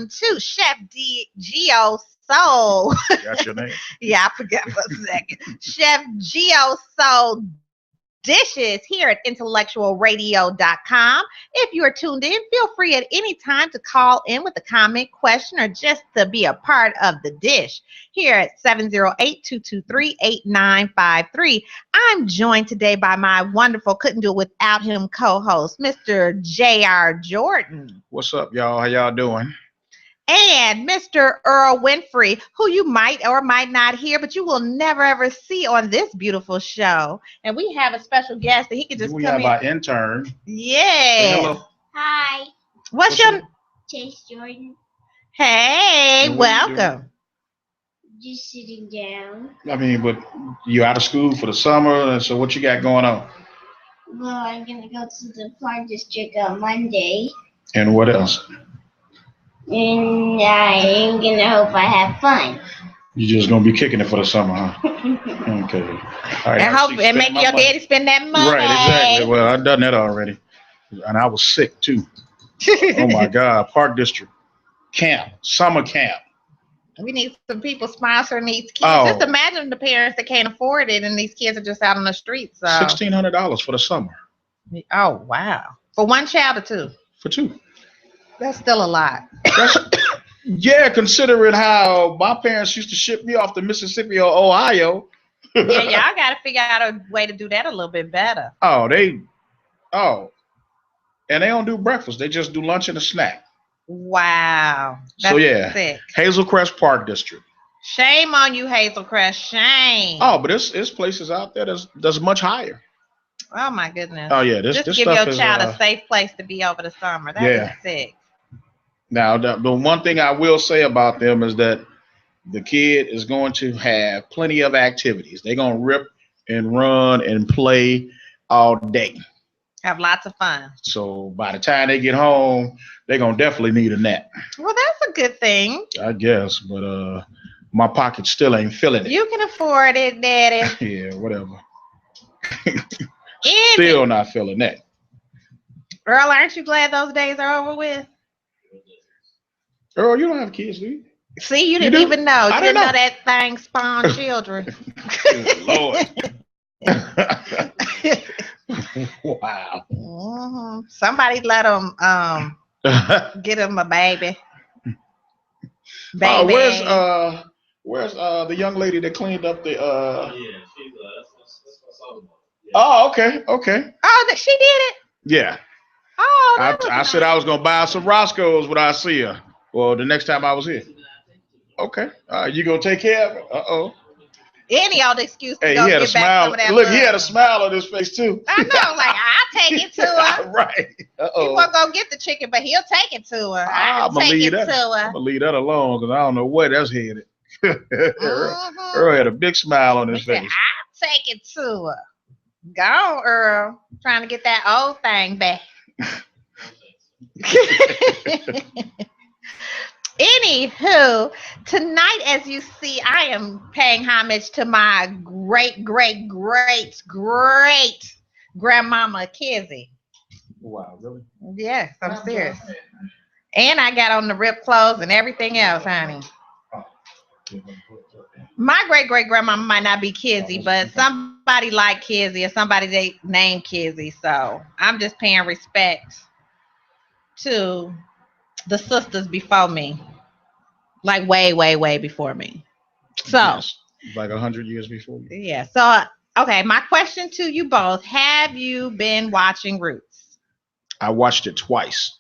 welcome to Chef Geo Soul. That's your name. Yeah, I forgot for a second. Chef Geo Soul Dishes here at IntellectualRadio.com. If you are tuned in, feel free at any time to call in with a comment, question, or just to be a part of the dish here at 708-223-8953. I'm joined today by my wonderful, couldn't do it without him co-host, Mr. J.R. Jordan. What's up, y'all? How y'all doing? And Mr. Earl Winfrey, who you might or might not hear, but you will never ever see on this beautiful show. And we have a special guest that he can just we come have in. our intern. Yeah. Hello. Hi, What's your Chase Jordan. Hey, And what are you welcome. Just sitting down. I mean, but you out of school for the summer, and so what you got going on? Well, I'm gonna go to the park district on Monday, And what else? and I'm gonna hope I have fun. You just gonna be kicking it for the summer, huh? Okay. All right. And hope and make your daddy spend that money. Right, exactly. Well, I've done that already, and I was sick too. Oh my God! Park district camp, summer camp. We need some people sponsoring these kids. Oh. Just imagine the parents that can't afford it, and these kids are just out on the streets. So. $1,600 for the summer Oh wow! For one child or two? for two. That's still a lot. Yeah, considering how my parents used to ship me off to Mississippi or Ohio. Yeah, y'all got to figure out a way to do that a little bit better. And they don't do breakfast. They just do lunch and a snack. Wow. So yeah, sick. Hazelcrest Park District. Shame on you, Hazelcrest. Shame. Oh, but it's places out there that's much higher. Oh my goodness. Oh yeah, this Just this give stuff your is, child a safe place to be over the summer. That is Yeah. sick. Now the one thing I will say about them is that the kid is going to have plenty of activities. They're gonna rip and run and play all day. Have lots of fun. So by the time they get home, they're gonna definitely need a nap, Well, that's a good thing. I guess. But my pocket still ain't feeling it. You can afford it, Daddy. Yeah, whatever. Andy. Still not feeling that. Earl, aren't you glad those days are over with? Earl, you don't have kids, do you? See, you You didn't do? even know. You I didn't didn't know know. that thing spawned children. Good Lord. Wow. Mhm. Somebody let them get him a baby. Baby. Where's the young lady that cleaned up the Yeah, she's that's Oh, okay. Oh, she did it. Yeah. Oh, that was I said I was gonna buy some Roscoe's when I see her. Well, the next time I was here. Okay. You gonna take care of it? Uh-oh. any old excuse to Hey, go he had a get back smile. some of that Look, love. he had a smile on his face too. I know, like I'll take it to her. Right. He Uh-oh. won't go get the chicken, but he'll take it to her. I'll I'm gonna take leave it that. to I'm her. gonna leave that alone because I don't know where that's headed. Earl Mhm. had a big smile on his He said, face. I'll take it to her. Go on, Earl. Trying to get that old thing back. Anywho, tonight, as you see, I am paying homage to my great grandmama Kizzy. Wow, really? Yes, I'm serious. And I got on the rip clothes and everything else, honey. My great grandmama might not be Kizzy, but somebody like Kizzy or somebody they named Kizzy. So I'm just paying respect to the sisters before me, like way before me. So Yes. Like 100 years before you. yeah. So okay, my question to you both: have you been watching Roots? I watched it twice,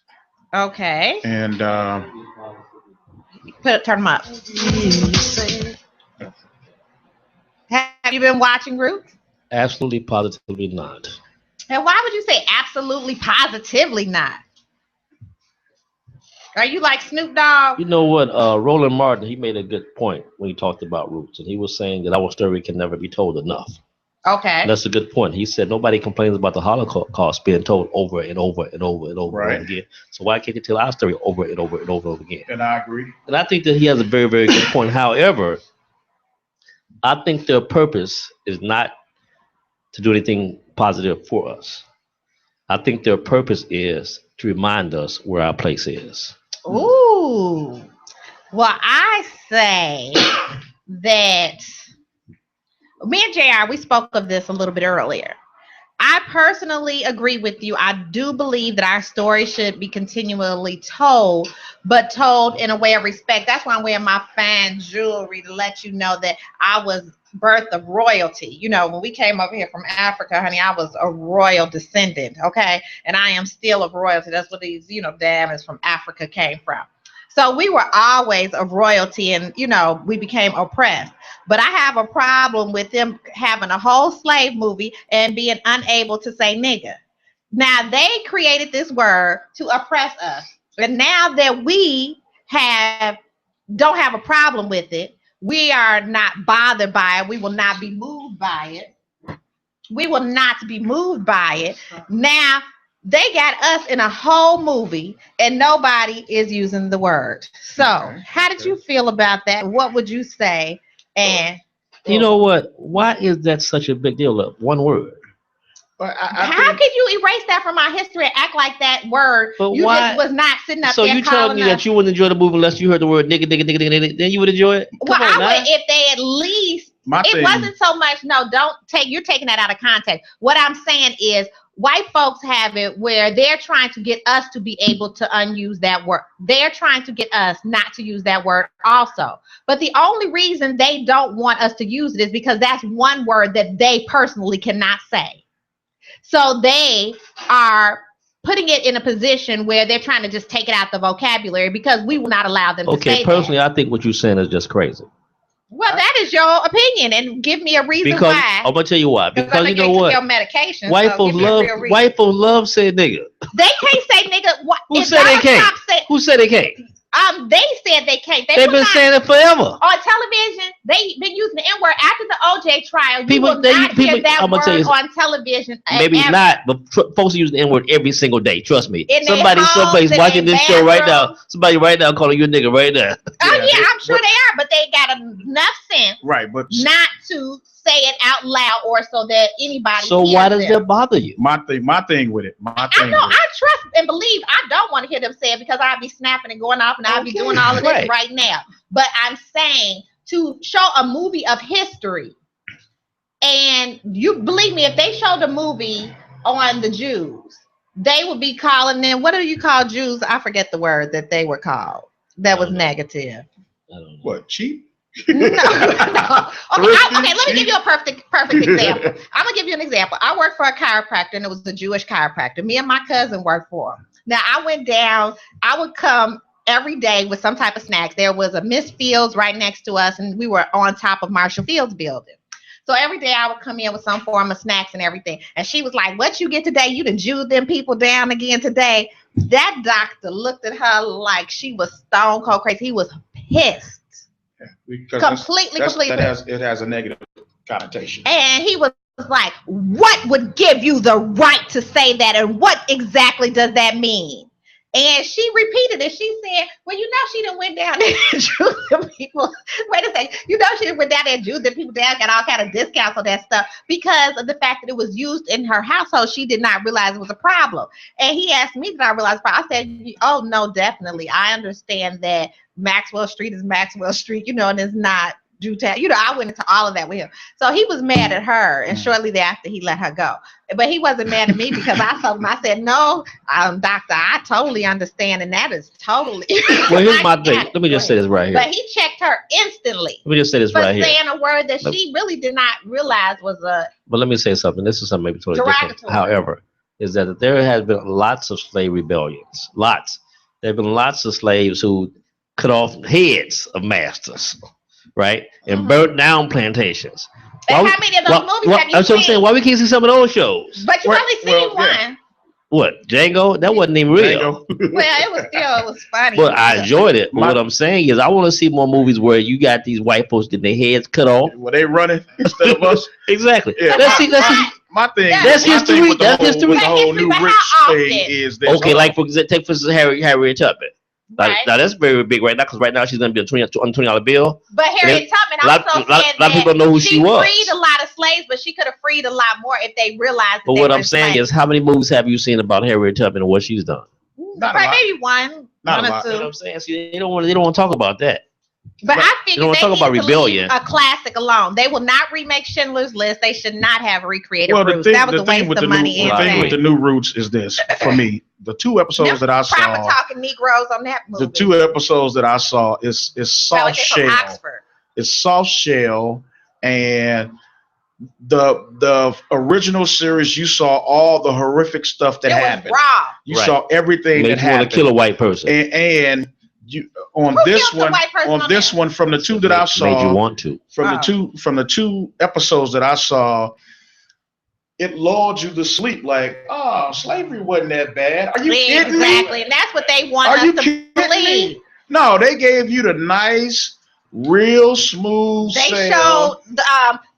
Okay, and turn them up. Have you been watching Roots? Absolutely, positively not. And why would you say absolutely, positively not? Are you like Snoop Dogg? You know what? Roland Martin, he made a good point when he talked about Roots, and he was saying that our story can never be told enough. Okay. And that's a good point. He said nobody complains about the Holocaust being told over and over and over and over Right. again. So why can't you tell our story over and over and over again? and I agree. And I think that he has a very, very good point. However, I think their purpose is not to do anything positive for us. I think their purpose is to remind us where our place is. Ooh. Ooh. Well, I say that me and JR, we spoke of this a little bit earlier. I personally agree with you. I do believe that our story should be continually told, but told in a way of respect. That's why I'm wearing my fine jewelry to let you know that I was birth of royalty. You know, when we came over here from Africa, honey, I was a royal descendant, okay? And I am still of royalty. That's what these, diamonds from Africa came from. So we were always of royalty and, we became oppressed. But I have a problem with them having a whole slave movie and being unable to say nigga. Now, they created this word to oppress us. And now that we don't have a problem with it, we are not bothered by it. We will not be moved by it. We will not be moved by it. Now, they got us in a whole movie and nobody is using the word. So how did you feel about that? What would you say? And you know what? Why is that such a big deal? Look, one word. How can you erase that from our history and act like that word just was not sitting up so there? So you telling me that you wouldn't enjoy the movie unless you heard the word nigga, nigga, nigga, nigga, nigga, then you would enjoy it? Well, I would if they at least. Wasn't so much. No, you're taking that out of context. What I'm saying is white folks have it where they're trying to get us to be able to unuse that word. They're trying to get us not to use that word also. But the only reason they don't want us to use it is because that's one word that they personally cannot say. So they are putting it in a position where they're trying to just take it out the vocabulary because we will not allow them to say Okay, personally, I think what you're saying is just crazy. Well, that is your opinion, and give me a reason why. I'm gonna tell you why. Because you know what? Your medication. White folks love saying nigga. They can't say nigga. Who said they can't? Who said they can't? They said they can't. They've been saying it forever. On television, they've been using the N-word after the OJ trial. You will not hear that word on television. Maybe not, but folks are using the N-word every single day. Trust me. Somebody someplace watching this show right now. Somebody right now calling you a nigga right now. Oh yeah, I'm sure they are, but they got enough sense, right? But not to say it out loud or so that anybody. So why does that bother you? My thing with it. I trust and believe. I don't want to hear them say it because I'll be snapping and going off and I'll be doing all of this right now. But I'm saying to show a movie of history, and you believe me, if they showed a movie on the Jews, they would be calling them. What do you call Jews? I forget the word that they were called. That was negative. What, cheap? No. Okay, let me give you a perfect example. I'm gonna give you an example. I worked for a chiropractor, and it was a Jewish chiropractor. Me and my cousin worked for him. Now I went down. I would come every day with some type of snacks. There was a Miss Fields right next to us, and we were on top of Marshall Field's building. So every day I would come in with some form of snacks and everything. And she was like, "What you get today? You done Jewed them people down again today." That doctor looked at her like she was stone cold crazy. He was pissed. Because completely. It has a negative connotation. And he was like, "What would give you the right to say that? And what exactly does that mean?" And she repeated it. She said, "Well, she done went down there and Jewed them people. Wait a second. She done went down there and Jewed them people down, got all kind of discounts on that stuff because of the fact that it was used in her household. She did not realize it was a problem." And he asked me, "Did I realize the problem?" I said, "Oh, no, definitely. I understand that Maxwell Street is Maxwell Street, and it's not Jewtown." I went into all of that with him. So he was mad at her, and shortly thereafter, he let her go. But he wasn't mad at me because I told him, I said, "No, doctor, I totally understand, and that is totally." Well, here's my thing. Let me just say this right here. But he checked her instantly. Let me just say this right here. For saying a word that she really did not realize was a. But let me say something. This is something maybe totally different. However, is that there has been lots of slave rebellions. Lots. There have been lots of slaves who cut off heads of masters, right, and burnt down plantations. And how many of those movies have you seen? That's what I'm saying. Why we can't see some of those shows? But you only seen one. Yeah. What, Django? That wasn't even real. Well, it was funny. But I enjoyed it. But what I'm saying is I want to see more movies where you got these white folks getting their heads cut off. Were they running instead of us? Exactly. Yeah, my thing. That's history. That's history. The whole new rich thing is this. Okay, like for example, take for instance Harriet Tubman. Right. Now that's very big right now because right now she's going to be a $20 bill. But Harriet Tubman also said that a lot of people don't know who she was. She freed a lot of slaves, but she could have freed a lot more if they realized. But what I'm saying is, how many movies have you seen about Harriet Tubman and what she's done? None. Not right, a lot. maybe one Not or a lot. two. You know what I'm saying? See, they don't want to talk about that. But I You figured don't they talk about need to rebellion. leave a classic alone. They will not remake Schindler's List. They should not have recreated Well, Roots. That was a waste of money. The thing with the new Roots is this for me. The 2 episodes that I saw, proper talking Negroes on that movie. the 2 episodes that I saw is soft shell. From Oxford. It's soft shell, and the original series, you saw all the horrific stuff that happened. It was raw. You saw everything that happened. Want to kill a white person. And you on Who this killed the white person on this one from the 2 that I saw, made you want to. from the two episodes that I saw, it lulled you to sleep. Like, oh, slavery wasn't that bad. Are you kidding me? Exactly, and that's what they want Are you us to kidding believe. me? No, they gave you the nice, real smooth. They showed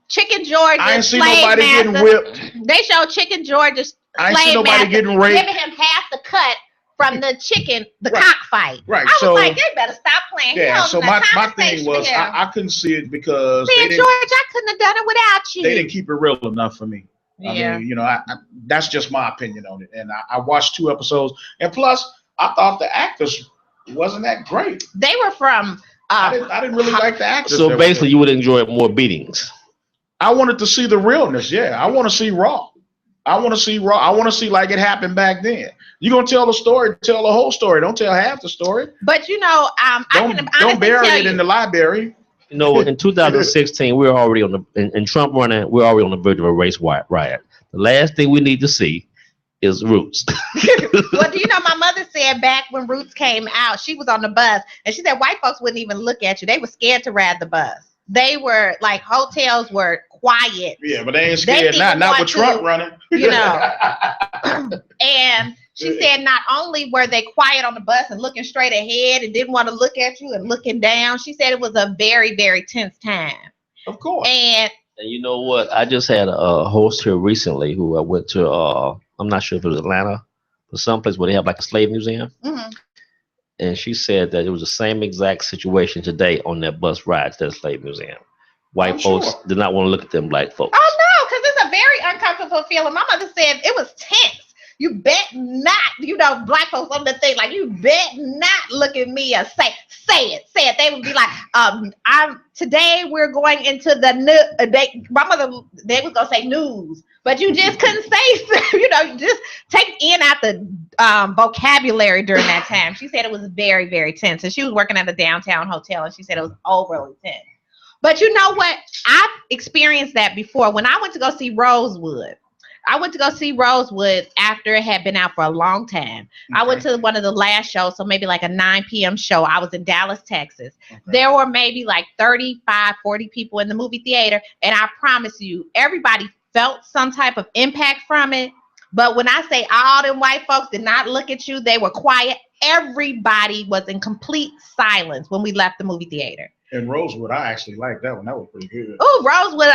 Chicken George. I ain't seen slave nobody master. getting whipped. They showed Chicken George's I ain't seen slave nobody master getting raped. giving him half the cut from the chicken, the Right. cockfight. Right. I was So like, they better stop playing. yeah. So my thing conversation was here. I couldn't see it because Man, George, I couldn't have done it without you. they didn't keep it real enough for me. Yeah. I mean, I that's just my opinion on it. And I watched 2 episodes, and plus I thought the actors wasn't that great. They were from. I didn't really like the actors. So basically, you would enjoy more beatings. I wanted to see the realness. Yeah, I want to see raw. I want to see raw. I want to see like it happened back then. You're gonna tell the story, tell the whole story. Don't tell half the story. But I can honestly Don't bury tell it in the library. You know, in 2016, we're already on in Trump running. We're already on the verge of a race riot. The last thing we need to see is Roots. Well, do you know my mother said back when Roots came out, she was on the bus and she said white folks wouldn't even look at you. They were scared to ride the bus. They were like, hotels were quiet. Yeah, but they ain't scared. Not with Trump running. You know. And she said not only were they quiet on the bus and looking straight ahead and didn't want to look at you and looking down, she said it was a very, very tense time. Of course. And you know what? I just had a host here recently who I went to, I'm not sure if it was Atlanta, but someplace where they have like a slave museum. mm-hmm. And she said that it was the same exact situation today on that bus ride to the slave museum. White folks did not want to look at them black folks. Oh, no, because it's a very uncomfortable feeling. My mother said it was tense. You bet not, black folks on the thing, like, you bet not look at me or say it. They would be like, today we're going into the new, my mother, they was going to say news, but you just couldn't say, you just take in out the vocabulary during that time. She said it was very, very tense. And she was working at a downtown hotel, and she said it was overly tense. But you know what? I've experienced that before. When I went to go see Rosewood, after it had been out for a long time. Okay. I went to one of the last shows, so maybe like a 9 p.m. show. I was in Dallas, Texas. Okay. There were maybe like 35, 40 people in the movie theater. And I promise you, everybody felt some type of impact from it. But when I say all them white folks did not look at you, they were quiet. Everybody was in complete silence when we left the movie theater. In Rosewood, I actually liked that one. That was pretty good. Oh, Rosewood,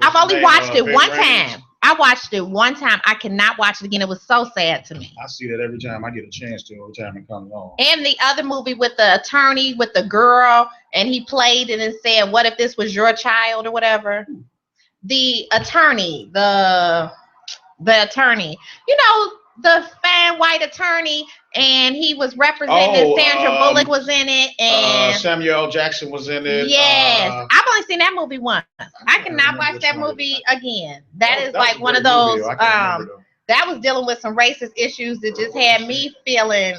I've only watched it one time. I watched it one time. I cannot watch it again. It was so sad to me. I see that every time I get a chance to, every time it comes on. And the other movie with the attorney, with the girl, and he played it and said, what if this was your child or whatever? The attorney, the attorney, the fine white attorney, and he was representing Sandra Bullock was in it, and Samuel L. Jackson was in it. Yes, I've only seen that movie once. I cannot watch that movie again. That is like one of those. That was dealing with some racist issues that just had me feeling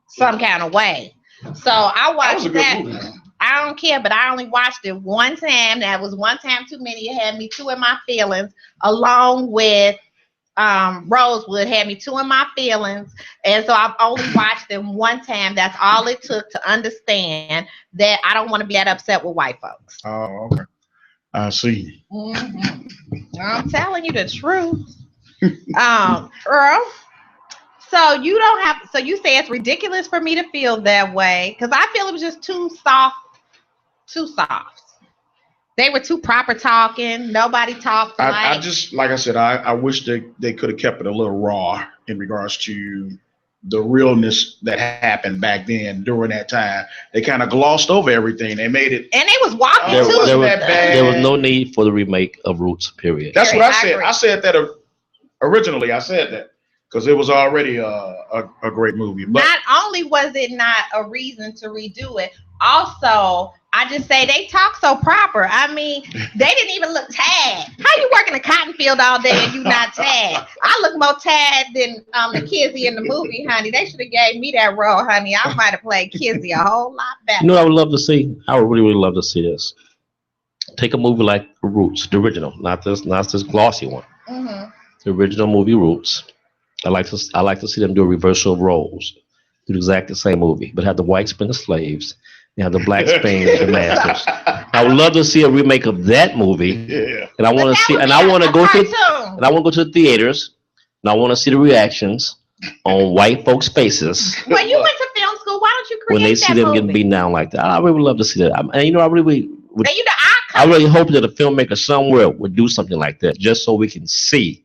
some kind of way. So I watched that. Movie, I don't care, but I only watched it one time. That was one time too many. It had me too in my feelings, along with Rosewood had me too in my feelings, and so I've only watched them one time. That's all it took to understand that I don't want to be that upset with white folks. Oh, okay. I see. Mm-hmm. I'm telling you the truth. Earl. So you say it's ridiculous for me to feel that way because I feel it was just too soft. They were too proper talking. Nobody talked. I just, like I said, I wish they could have kept it a little raw in regards to the realness that happened back then during that time. They kind of glossed over everything. They made it. And they was walking too. There was no need for the remake of Roots, period. That's what I said. I said that originally. I said that. because it was already a great movie. But not only was it not a reason to redo it, also I just say they talk so proper. I mean, they didn't even look tagged. How you working a cotton field all day and you not tagged? I look more tagged than the Kizzy in the movie, honey. They should have gave me that role, honey. I might have played Kizzy a whole lot better. You know, I would love to see. I would really, really love to see this. Take a movie like Roots, the original, not this glossy one. Mm-hmm. The original movie Roots. I like to see them do a reversal of roles, do exactly the same movie, but have the whites been the slaves, and have the blacks being the masters. I would love to see a remake of that movie. Yeah. And I want to see, and I want to go to the theaters, and I want to see the reactions on white folks' faces. When you went to film school, why don't you create when they see them movie? getting beaten down like that. I really would love to see that. And you know, I really would. And I really hope that a filmmaker somewhere would do something like that, just so we can see.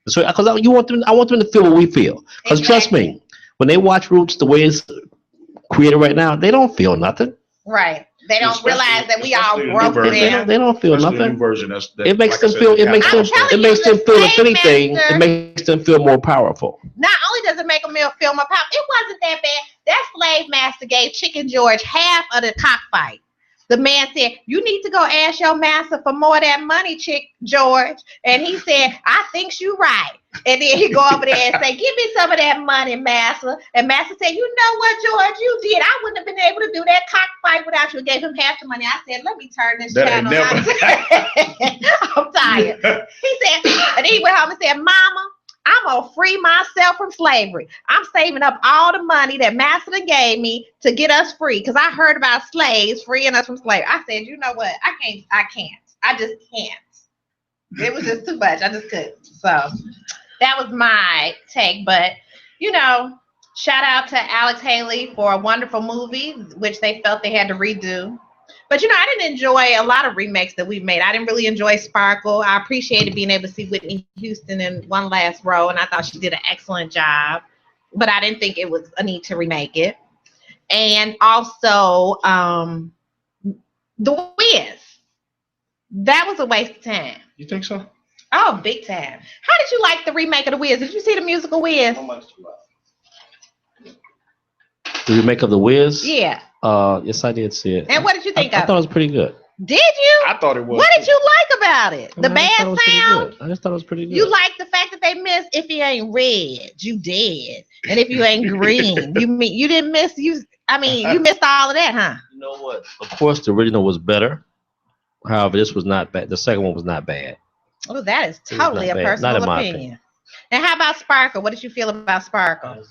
So, because I want them to feel what we feel. Because trust me, when they watch Roots the way it's created right now, they don't feel nothing. Right. They don't realize that we all broke there. They don't feel nothing. The new version, it makes them feel. It makes them feel. If anything, it makes them feel more powerful. Not only does it make them feel more powerful, it wasn't that bad. That slave master gave Chicken George half of the cockfight. The man said, "You need to go ask your master for more of that money, Chick George." And he said, "I think you right." And then he go over there and say, "Give me some of that money, master." And master said, "You know what, George, you did. I wouldn't have been able to do that cockfight without you." Gave him half the money. I said, "Let me turn this channel on." I'm tired. He said, and he went home and said, "Mama, I'm going to free myself from slavery. I'm saving up all the money that master gave me to get us free because I heard about slaves freeing us from slavery." I said, "You know what? I can't. I just can't." It was just too much. I just couldn't. So that was my take. But, you know, shout out to Alex Haley for a wonderful movie, which they felt they had to redo. But, you know, I didn't enjoy a lot of remakes that we've made. I didn't really enjoy Sparkle. I appreciated being able to see Whitney Houston in one last role, and I thought she did an excellent job. But I didn't think it was a need to remake it. And also, The Wiz. That was a waste of time. You think so? Oh, big time. How did you like the remake of The Wiz? Did you see the musical Wiz? The remake of The Wiz? Yeah. Yes, I did see it. And what did you think of it? I thought it was pretty good. Did you? I thought it was. What did you like about it? The band sound? I just thought it was pretty good. You like the fact that they missed "If you ain't red, you dead," and "If you ain't green, you didn't miss you." I mean, you missed all of that, huh? You know what? Of course, the original was better. However, this was not bad. The second one was not bad. Oh, that is totally a personal opinion. And how about Sparkle? What did you feel about Sparkle?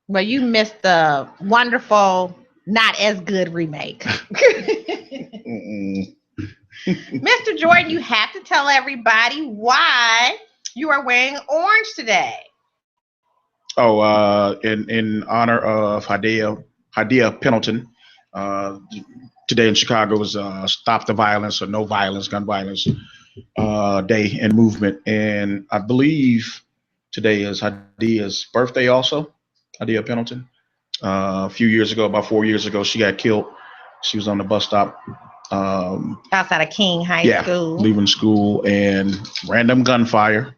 Well, you missed the wonderful, not as good remake. Mr. Jordan, you have to tell everybody why you are wearing orange today. Oh, in honor of Hadia Pendleton. Today in Chicago was Stop the Violence or No Violence, Gun Violence Day and movement. And I believe today is Hadia's birthday also, Hadia Pendleton. A few years ago, about 4 years ago, she got killed. She was on the bus stop. Outside of King High School. Leaving school and random gunfire.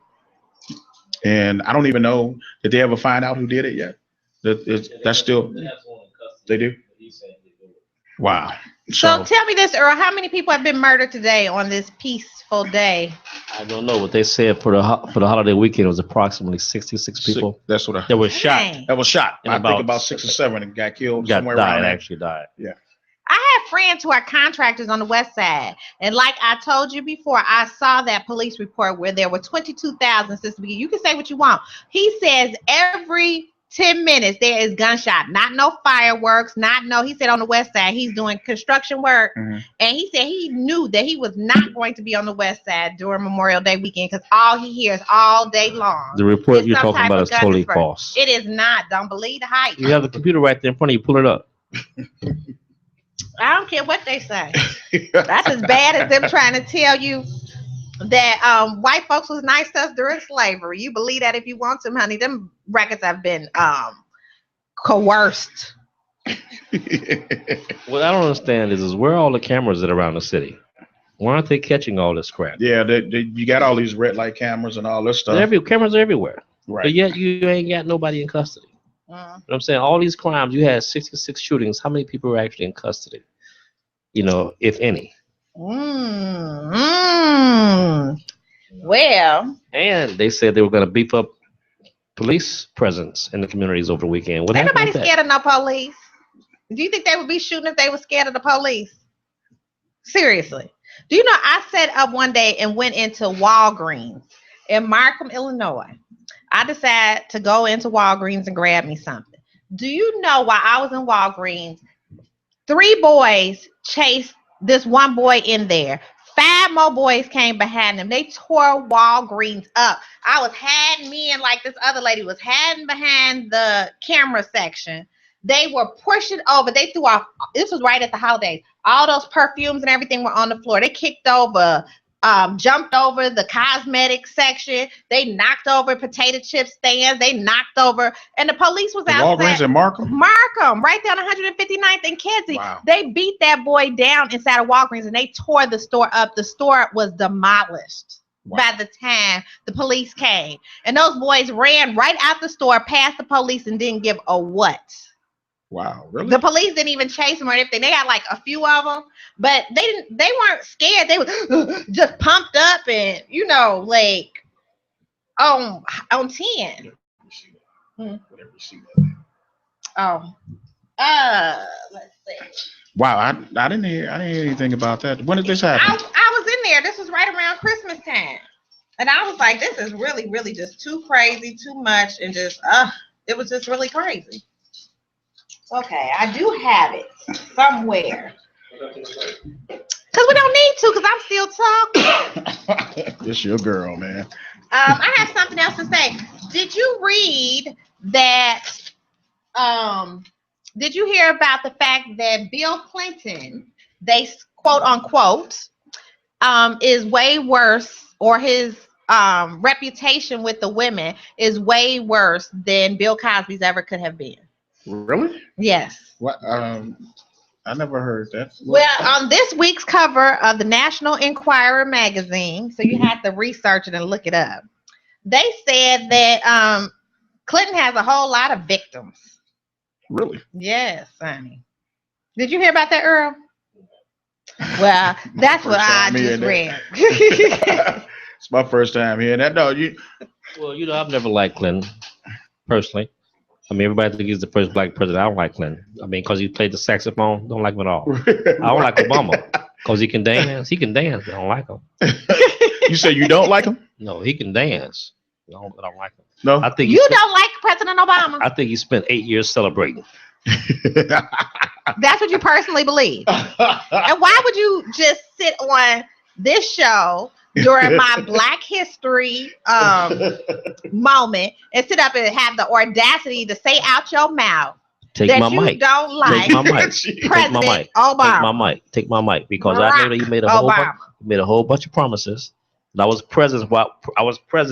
And I don't even know, did they ever find out who did it yet? That's still, they do? Wow. So tell me this, Earl, how many people have been murdered today on this peaceful day? I don't know. What they said for the holiday weekend was approximately 66 people. That's what that was shot. That was shot. I think about 6 or 7 and got killed. Actually died. Yeah. I have friends who are contractors on the west side. And like I told you before, I saw that police report where there were 22,000 since the beginning. You can say what you want. He says every 10 minutes there is gunshot, not no fireworks, he said on the west side he's doing construction work. And he said he knew that he was not going to be on the west side during Memorial Day weekend because all he hears all day long. The report you're talking about is totally false. It is not. Don't believe the hype. You have the computer right there in front of you. Pull it up. I don't care what they say. That's as bad as them trying to tell you that white folks was nice to us during slavery. You believe that if you want to, honey. Them records have been coerced. What I don't understand is where are all the cameras that are around the city? Why aren't they catching all this crap? Yeah, you got all these red light cameras and all this stuff. Cameras are everywhere. Right. But yet you ain't got nobody in custody. You know what I'm saying? All these crimes, you had 66 shootings. How many people were actually in custody? You know, if any. Well. And they said they were going to beef up police presence in the communities over the weekend. What happened? Ain't nobody scared of no police. Do you think they would be shooting if they were scared of the police? Seriously. Do you know I set up one day and went into Walgreens in Markham, Illinois. I decided to go into Walgreens and grab me something. Do you know while I was in Walgreens, 3 boys chased this one boy in there. 5 more boys came behind them. They tore Walgreens up. I was hiding, me and like this other lady was hiding behind the camera section. They were pushing over. They threw off. This was right at the holidays. All those perfumes and everything were on the floor. They kicked over, jumped over the cosmetic section. They knocked over potato chip stands. They knocked over, and the police was outside. Walgreens in Markham? Markham, right down 159th and Kedzie. Wow. They beat that boy down inside of Walgreens, and they tore the store up. The store was demolished. Wow. By the time the police came. And those boys ran right out the store past the police and didn't give a what. Wow, really? The police didn't even chase them or anything. They had like a few of them, but they weren't scared. They were just pumped up and, you know, like on 10. Oh. Let's see. Wow, I didn't hear anything about that. When did this happen? I was in there. This was right around Christmas time. And I was like, this is really, really just too crazy, too much, and just it was just really crazy. Okay, I do have it somewhere. Because we don't need to, because I'm still talking. This your girl, man. I have something else to say. Did you read that, did you hear about the fact that Bill Clinton, they quote unquote, is way worse, or his reputation with the women is way worse than Bill Cosby's ever could have been? Really? Yes. What? I never heard that. Well, on this week's cover of the National Enquirer magazine, so you have to research it and look it up. They said that Clinton has a whole lot of victims. Really? Yes, honey. Did you hear about that, Earl? Well, that's what I just read. It's my first time hearing that. No, you. Well, you know, I've never liked Clinton personally. I mean, everybody thinks he's the first black president. I don't like Clinton. I mean, because he played the saxophone, don't like him at all. I don't like Obama because he can dance. He can dance. I don't like him. You say you don't like him? No, he can dance. I don't like him. No, I think you don't like President Obama. I think he spent 8 years celebrating. That's what you personally believe. And why would you just sit on this show during my Black History moment and sit up and have the audacity to say out your mouth that you don't like President Obama? Take my mic, because I know that he made a whole bunch of promises. And I was present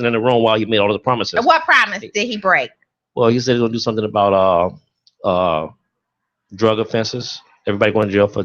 in the room while he made all of the promises. And what promise did he break? Well, he said he's gonna do something about drug offenses. Everybody going to jail for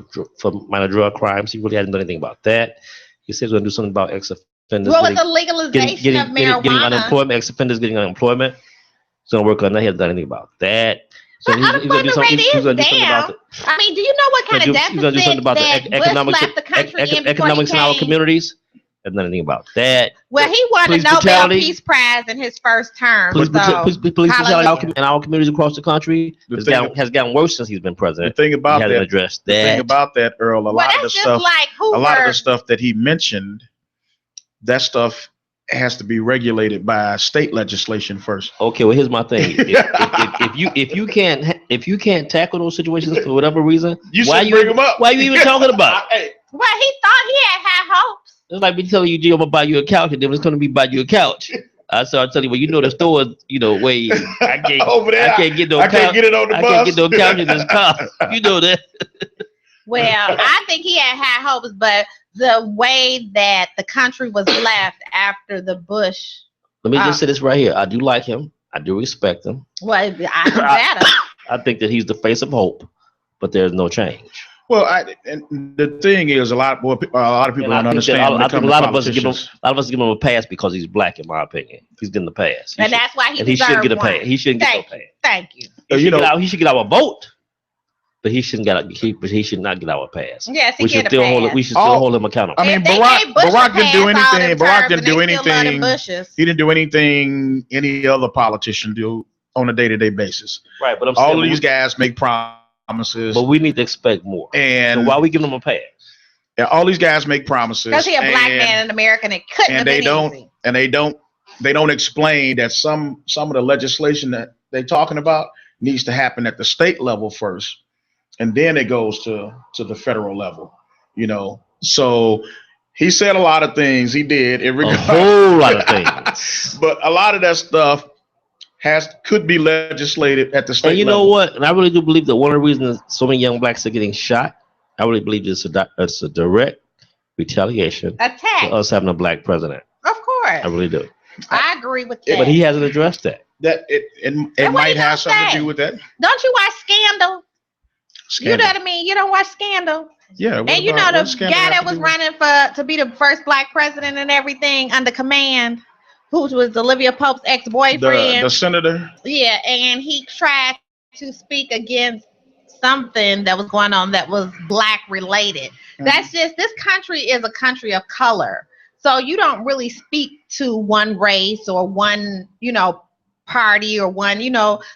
minor drug crimes. He really hasn't done anything about that. He says he's going to do something about ex-offenders. Well, it's the legalization of marijuana. Getting unemployment, ex-offenders getting unemployment. He's going to work on that. He hasn't done anything about that. So he's going to do something about it. I mean, do you know what kind of deficit he's going to do something about that the economics, left the country in economics in our communities? Hasn't done anything about that. Well, he won a Nobel Peace Prize in his first term. Police brutality in our communities across the country has gotten worse since he's been president. The thing about that, addressed that. The thing about that, Earl, a lot of the stuff that he mentioned, that stuff has to be regulated by state legislation first. Okay, well, here's my thing. If you can't tackle those situations for whatever reason, why are you even talking about it? Well, he thought he had high hopes. It's like me telling you, G, I'm gonna buy you a couch, and then it's gonna be buy you a couch. So I tell you, well, you know the store, you know, where I can't over there. I can't get no couch. I can't get it on the bus. I can't get no couch in this car. You know that. Well, I think he had high hopes, but the way that the country was left after the Bush. Let me just say this right here. I do like him. I do respect him. Well, I think that. I think that he's the face of hope, but there's no change. Well, and the thing is, a lot of people don't understand. I think a lot of us give him a pass because he's black. In my opinion, he's getting a pass, and that's why he should get a pass. He shouldn't get no pass. Thank you. He should get our vote, but he shouldn't get. He should not get our pass. Yes, we should still hold him accountable. I mean, Barack didn't do anything. Barack didn't do anything. He didn't do anything any other politician do on a day-to-day basis. Right, but all of these guys make promises, but we need to expect more. And so why are we giving them a pass? And all these guys make promises because he's a black man in America, and it couldn't have been easy. And they don't explain that some of the legislation that they're talking about needs to happen at the state level first, and then it goes to the federal level. So he said a lot of things. He did a whole lot of things, but a lot of that stuff could be legislated at the state level. And you know what? And I really do believe that one of the reasons so many young blacks are getting shot, I really believe it's a direct retaliation attack for us having a black president. Of course. I really do. I agree with that. But he hasn't addressed that. That it might have something to do with that. Don't you watch Scandal? You know what I mean? You don't watch Scandal. Yeah. And you know the guy that was running to be the first black president and everything under command, who was Olivia Pope's ex-boyfriend. The senator. Yeah, and he tried to speak against something that was going on that was black related. Mm-hmm. That's just, this country is a country of color. So you don't really speak to one race or one, party or one,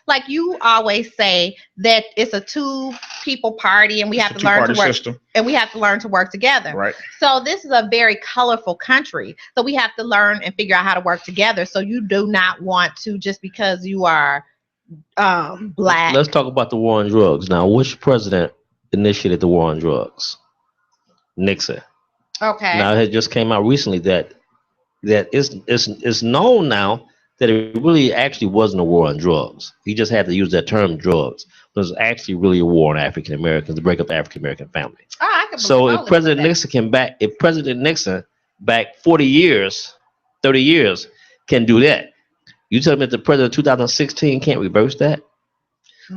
like you always say that it's a two-people party and we have to learn to work system. And we have to learn to work together. Right. So this is a very colorful country. So we have to learn and figure out how to work together. So you do not want to, just because you are black. Let's talk about the war on drugs. Now, which president initiated the war on drugs? Nixon. Okay. Now it just came out recently that it's known now that it really actually wasn't a war on drugs. He just had to use that term drugs. It was actually really a war on African Americans to break up the African American family. Oh, I can so if President Nixon back 40 years, 30 years can do that, you tell me that the president of 2016 can't reverse that?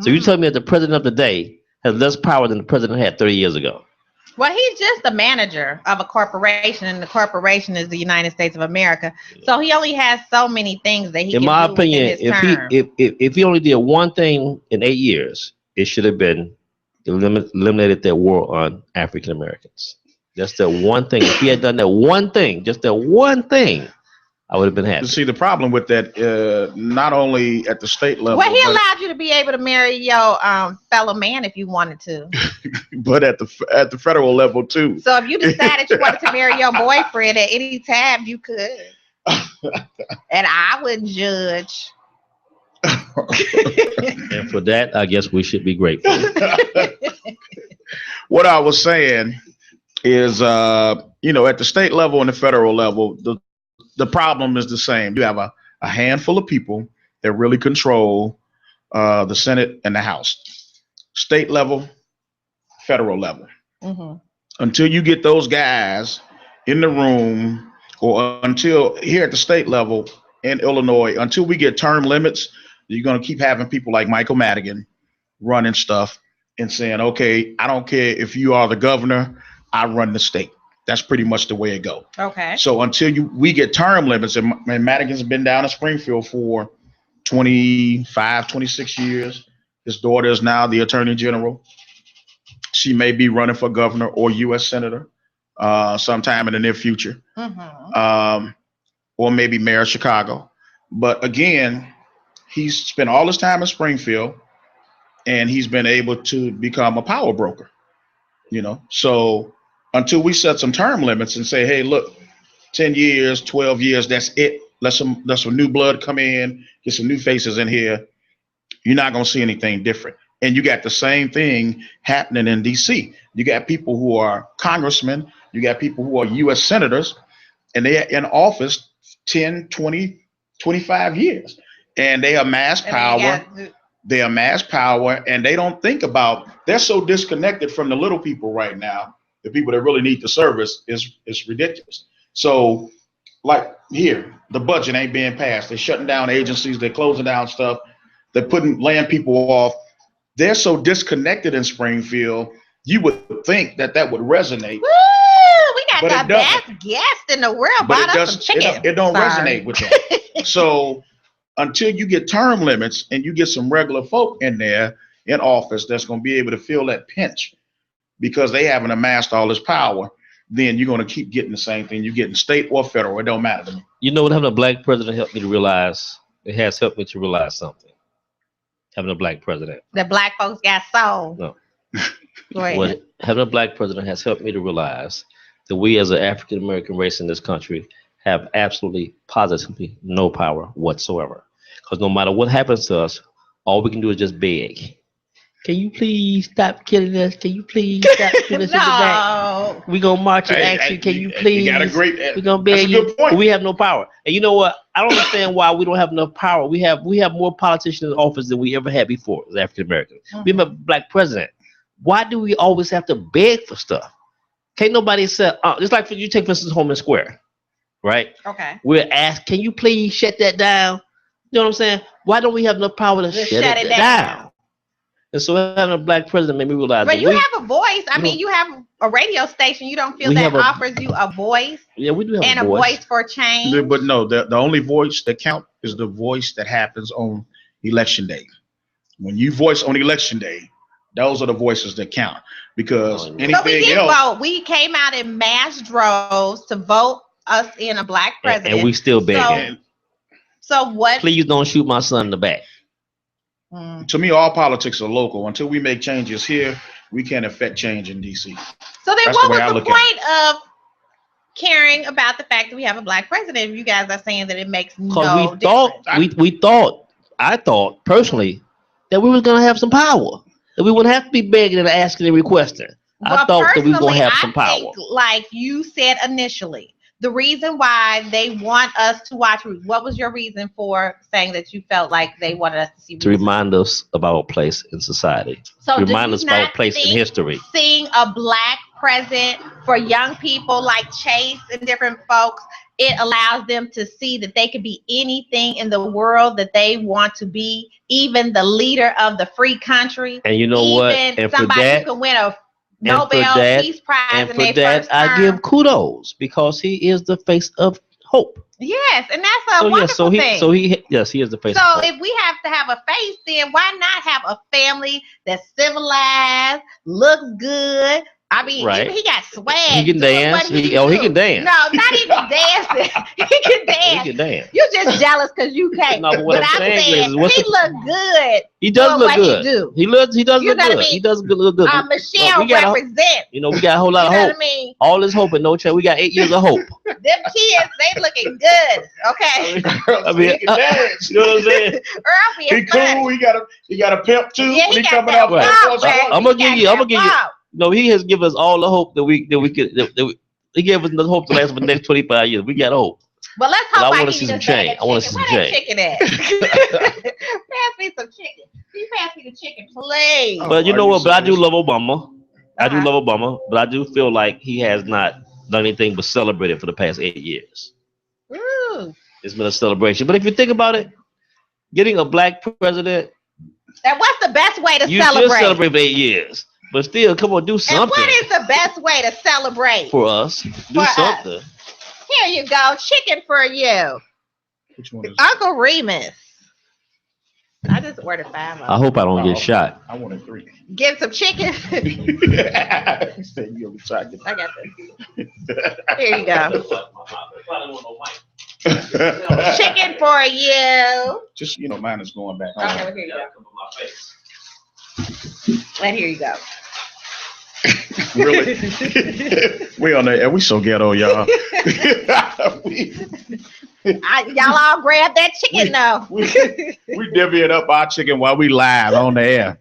So you tell me that the president of today has less power than the president had 30 years ago? Well, he's just the manager of a corporation, and the corporation is the United States of America. So he only has so many things that he can do. In my opinion, if he only did one thing in 8 years, it should have been eliminated that war on African Americans. That's the one thing. If he had done that one thing, just that one thing, I would have been happy. See, the problem with that, not only at the state level. Well, he allowed you to be able to marry your fellow man if you wanted to. But at the federal level too. So if you decided you wanted to marry your boyfriend at any time, you could. And I wouldn't judge. And for that, I guess we should be grateful. What I was saying is, at the state level and the federal level, the problem is the same. You have a handful of people that really control the Senate and the House. State level, federal level. Mm-hmm. Until you get those guys in the room, or until here at the state level in Illinois, until we get term limits, you're going to keep having people like Michael Madigan running stuff and saying, okay, I don't care if you are the governor, I run the state. That's pretty much the way it goes. Okay. So until we get term limits, and Madigan's been down in Springfield for 25, 26 years. His daughter is now the attorney general. She may be running for governor or U.S. senator sometime in the near future, or maybe mayor of Chicago. But again, he's spent all his time in Springfield, and he's been able to become a power broker. So until we set some term limits and say, hey, look, 10 years, 12 years, that's it. Let some new blood come in, get some new faces in here. You're not going to see anything different. And you got the same thing happening in D.C. You got people who are congressmen. You got people who are U.S. senators, and they are in office 10, 20, 25 years. And they amass power. They amass power, and they don't think about, they're so disconnected from the little people right now. The people that really need the service is ridiculous. So like here, the budget ain't being passed. They're shutting down agencies. They're closing down stuff. They're laying people off. They're so disconnected in Springfield. You would think that would resonate. Woo! We got But the it doesn't. best guest in the world. But Bought us some chicken. it don't Sorry. resonate with them. So until you get term limits and you get some regular folk in there in office that's going to be able to feel that pinch because they haven't amassed all this power, then you're going to keep getting the same thing. You're getting state or federal. It don't matter to me. You know what having a black president helped me to realize? It has helped me to realize something. Having a black president. The black folks got soul. No. Go ahead. What having a black president has helped me to realize that we as an African American race in this country have absolutely, positively no power whatsoever. Because no matter what happens to us, all we can do is just beg. Can you please stop killing us? Can you please stop killing us in the back? We're going to march and ask you, can you please? You got a great, we're going to beg you. We have no power. And you know what? I don't understand why we don't have enough power. We have more politicians in office than we ever had before as African Americans. We have a black president. Why do we always have to beg for stuff? Can't nobody say, just like you take, for instance, Holman Square, right? Okay. We're asked, can you please shut that down? You know what I'm saying? Why don't we have enough power to shut it down? And so having a black president made me realize. But you have a voice. I mean, you have a radio station. You don't feel that offers you a voice? Yeah, we do have and a voice for change. But no, the only voice that counts is the voice that happens on election day. When you voice on election day, those are the voices that count. Because anything so we did else, vote. We came out in mass droves to vote us in a black president. And we still begging. So what? Please don't shoot my son in the back. To me, all politics are local. Until we make changes here, we can't affect change in DC. So then what was the point of caring about the fact that we have a black president if you guys are saying that it makes no difference? I thought personally that we were going to have some power. That we wouldn't have to be begging and asking and requesting. I thought that we were going to have some power. Think, like you said initially, the reason why they want us to watch, what was your reason for saying that you felt like they wanted us to see? To remind us of our place in society. So remind us of our place in history. Seeing a black president for young people like Chase and different folks, it allows them to see that they could be anything in the world that they want to be, even the leader of the free country. And you know what? And somebody who can win a Nobel Peace Prize. And for that, I give kudos because he is the face of hope. Yes, and that's a wonderful thing. He is the face of hope. So if we have to have a face, then why not have a family that's civilized, looks good? I mean, even he got swag. He can dance. He can dance. No, not even dancing. He can dance. He can dance. You're just jealous because you can't. No, but I'm saying he look good. He does look good. He does look good. He does look good. Michelle represent. We got a whole lot of hope. All this hope and no chance. We got 8 years of hope. Them kids, they looking good. Okay. I mean, he can dance. You know what I'm saying? He cool. He got a pimp too. Yeah, when he coming out. I'm gonna give you. No, he has given us all the hope that we could. He gave us the hope to last for the next 25 years. We got hope. But let's hope. I want to see some change. I want to see some change. Chicken at? Pass me some chicken. Can you pass me the chicken, please? But you know what? But I do love Obama. I do love Obama, but I do feel like he has not done anything but celebrate it for the past 8 years. Ooh. It's been a celebration. But if you think about it, getting a black president. And what's the best way to celebrate? You should celebrate for 8 years. But still, come on, do something. And what is the best way to celebrate? For us. Do something. Here you go. Chicken for you. Which one is Uncle Remus. I just ordered 5 of them. I hope I don't get shot. I wanted 3. Get some chicken. I got this. Here you go. Chicken for you. Just, mine is going back. Okay, well, here you go. And here you go. Really? We on there. We so ghetto, y'all. Y'all all grab that chicken though. We divvying up our chicken while we live on the air.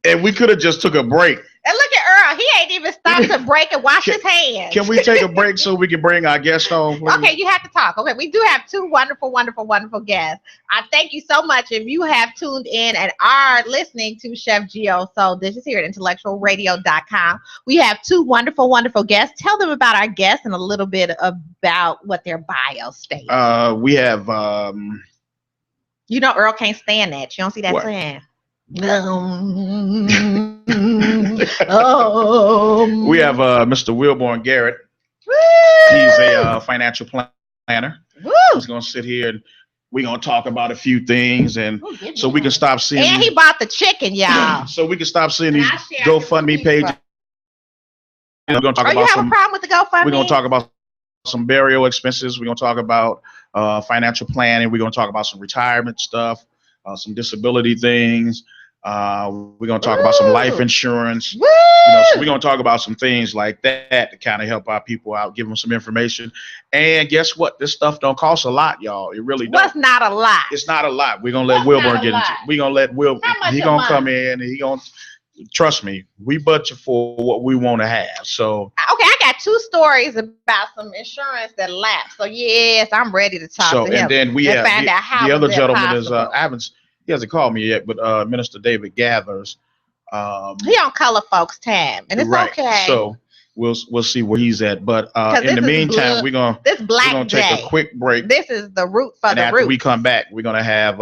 And we could have just took a break. And look at Earl. He ain't even stopped to break and wash his hands. Can we take a break so we can bring our guest on, please? Okay, you have to talk. Okay, we do have 2 wonderful, wonderful, wonderful guests. I thank you so much if you have tuned in and are listening to Chef Gio. So this is here at IntellectualRadio.com. We have 2 wonderful, wonderful guests. Tell them about our guests and a little bit about what their bio states. We have... Earl can't stand that. You don't see that saying? We have Mr. Wilborn Garrett. Woo! He's a financial planner. Woo! He's going to sit here and we're going to talk about a few things, and so we can stop seeing. And he bought the chicken, y'all. So we can stop seeing these GoFundMe pages. We're going to talk about you have a problem with the GoFundMe? We're going to talk about some burial expenses. We're going to talk about financial planning. We're going to talk about some retirement stuff, some disability things. We're going to talk about some life insurance. Woo! So we're going to talk about some things like that to kind of help our people out, give them some information. And guess what? This stuff don't cost a lot, y'all. It really don't. What's not a lot? It's not a lot. We're going to let Wilborn get into it. We're going to let Will. He's going to come in and he's going to, trust me, we budget for what we want to have. So. Okay, I got 2 stories about some insurance that lapsed. So yes, I'm ready to talk to him. And then we have find out how the other gentleman possible. is, he hasn't called me yet, but Minister David Gathers. He on color folks time, and it's right. okay. So we'll see where he's at. But in the meantime, we're gonna take a quick break. This is the root for and the after root. we come back, we're gonna have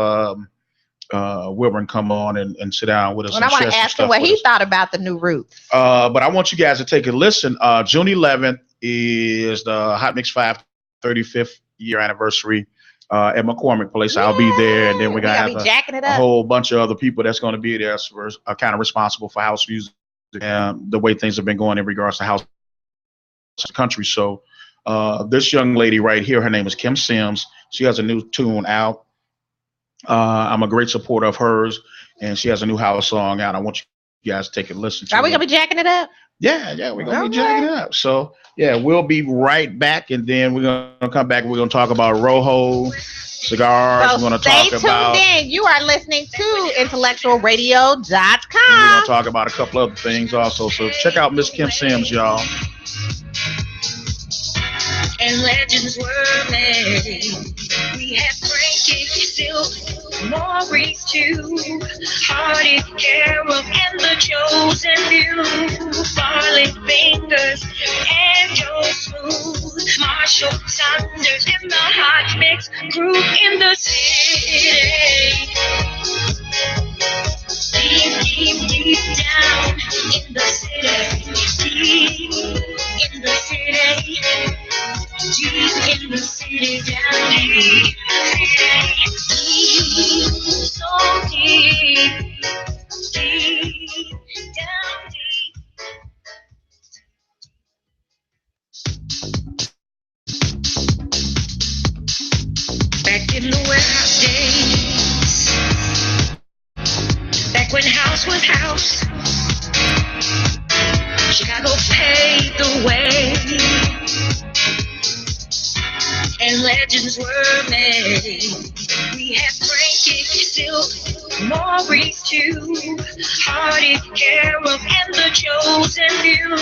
Wilburn come on and sit down with us. And I want to ask him what he thought about the new roots. But I want you guys to take a listen. June 11th is the Hot Mix 5 35th year anniversary. At McCormick Place. I'll be there, and then we're gonna have a whole bunch of other people that's going to be there. So we're kind of responsible for house music, the way things have been going in regards to house country. So this young lady right here, her name is Kim Sims. She has a new tune out. I'm a great supporter of hers, and she has a new house song out. I want you guys to take a listen to it. Are we gonna be jacking it up? Yeah, we're gonna be jacking it up. So yeah, we'll be right back, and then we're gonna come back. We're gonna talk about Rojo cigars. So we're gonna stay talk about. tuned in. You are listening to IntellectualRadio.com. We're gonna talk about a couple other things also. So check out Miss Kim Sims, y'all. And legends were made. We have Frankie Silk, Maurice too, Hardy, Carol, and the chosen few, Farley Fingers, and Joe Smooth, Marshall Saunders, and the Hot Mix group in the city. Deep down in the city, deep in the city, deep in the city, down deep, so deep, down deep. Back in the warehouse days, back when house was house, Chicago paved the way, and legends were made. We had Frankie Silk, Maurice too, Hardy, Carol, and the chosen few,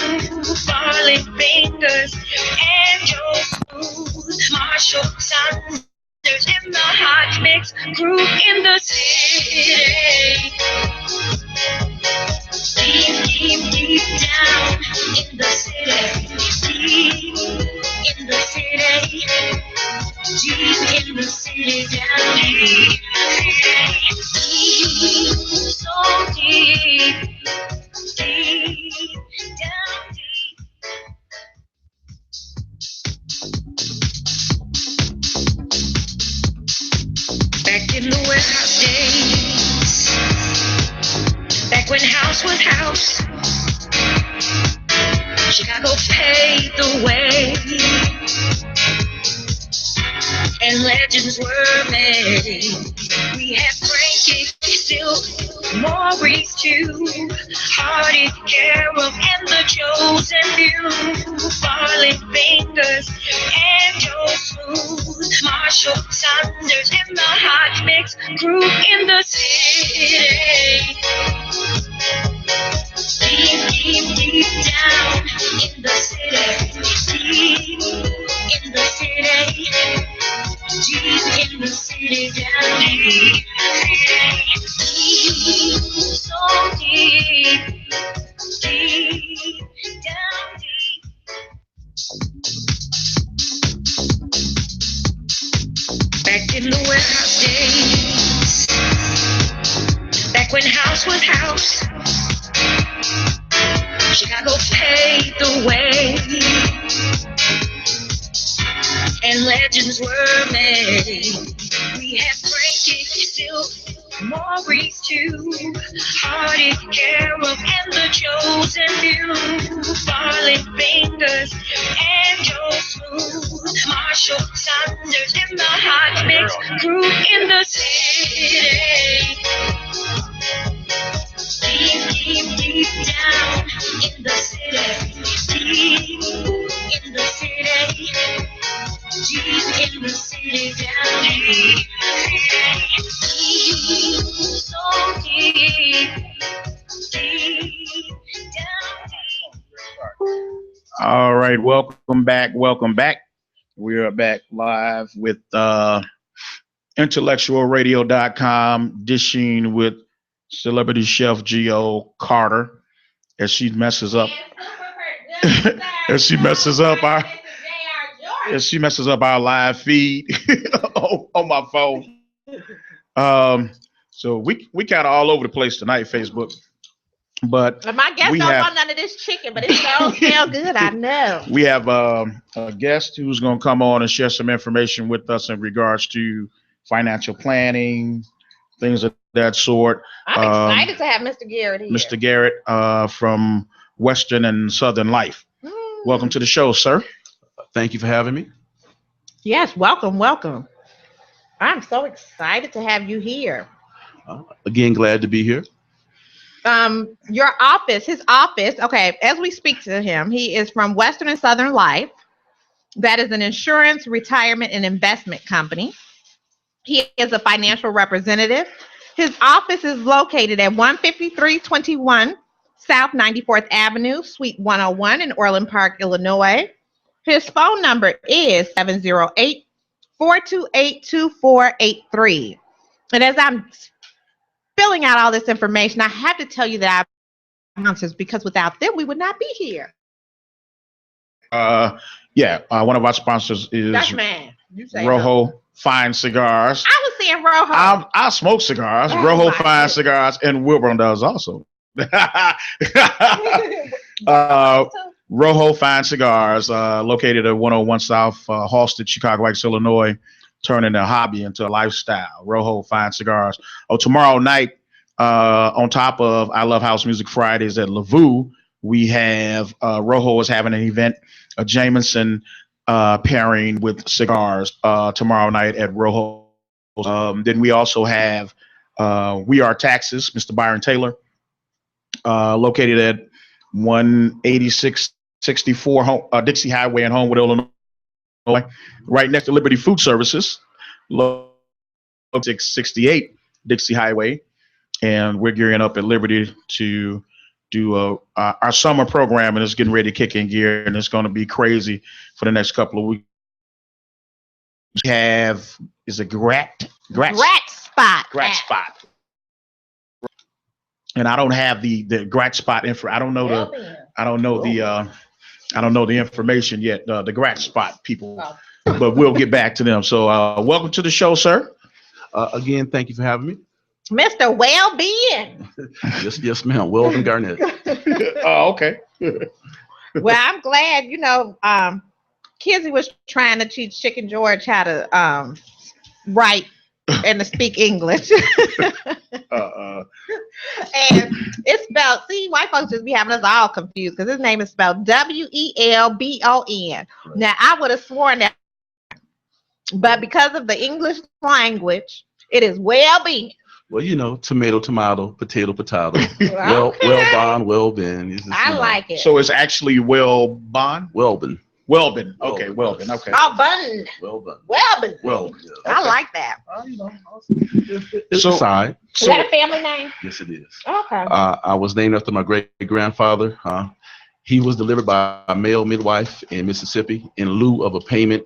Farley Fingers, and Joe Smooth, Marshall Saunders, and the Hot Mix group in the city. Deep down in the city, deep in the city, deep in the city, down deep, so deep, down deep. Back in the warehouse days, back when house was house, Chicago paved the way, and legends were made. We had Frankie Silk, Maurice too, Hardy, Carol, and the chosen few, Farley Fingers, and Joe Smooth, Marshall Saunders, and the Hot Mix group in the city. Deep down in the city, deep in the city, deep in the city, down deep, so deep, down deep. Back in the warehouse days, back when house was house, Chicago paved the way, and legends were made. We have Frankie, Silk, Maurice too, Hardy, Carol, and the chosen few, Farley Fingers and Joe Smooth, Marshall Saunders and the Hot Mix crew in the city. Deep down in the city, deep in the city, deep in the city, down deep, so deep, deep down deep. All right, welcome back. We are back live with IntellectualRadio.com, dishing with celebrity chef Geo Carter as she messes up as she messes up our live feed on my phone. So we kind of all over the place tonight, Facebook. But my guest don't want none of this chicken, but it don't smell good, I know. We have a guest who's going to come on and share some information with us in regards to financial planning, things of that sort. I'm excited to have Mr. Garrett here. Mr. Garrett from Western and Southern Life. Welcome to the show, sir. Thank you for having me. Yes, welcome. I'm so excited to have you here. Again, glad to be here. His office, okay, as we speak to him, he is from Western and Southern Life. That is an insurance, retirement, and investment company. He is a financial representative. His office is located at 15321 South 94th Avenue, Suite 101 in Orland Park, Illinois. His phone number is 708-428-2483. And as I'm filling out all this information, I have to tell you that our sponsors, because without them, we would not be here. One of our sponsors is Rojo Fine Cigars. I was saying Rojo. I smoke cigars. Oh, Rojo Fine Cigars, and Wilburn does also. Rojo Fine Cigars, located at 101 South Halsted, Chicago Heights, Illinois, turning a hobby into a lifestyle. Rojo Fine Cigars. Tomorrow night, on top of I Love House Music Fridays at Lavu, we have Rojo is having an event, a Jameson pairing with cigars tomorrow night at Rojo. Then we also have We Are Taxes, Mr. Byron Taylor, located at 18664 Dixie Highway in Homewood, Illinois, right next to Liberty Food Services, 668 Dixie Highway. And we're gearing up at Liberty to do our summer program, and it's getting ready to kick in gear, and it's going to be crazy for the next couple of weeks. We have, is it Grat Spot. And I don't have the Grat Spot info. I don't know the information yet. The Grat Spot people, but we'll get back to them. So welcome to the show, sir. Again, thank you for having me. Mr. Wellbeing. Yes, ma'am. Weldon Garnett. Oh, okay. Well, I'm glad, Kizzy was trying to teach Chicken George how to write and to speak English. And it's spelled, white folks just be having us all confused because his name is spelled Welbon. Now, I would have sworn that, but because of the English language, it is Wellbeing. Well, tomato, potato. Well-bond, well-been. I like it. So it's actually Welbon? Welbon. Okay, Welbon. Okay. Oh, Bun. Welbon. Well, yeah. I like that. It's a side. Is that a family name? Yes, it is. Okay. I was named after my great-grandfather. He was delivered by a male midwife in Mississippi. In lieu of a payment,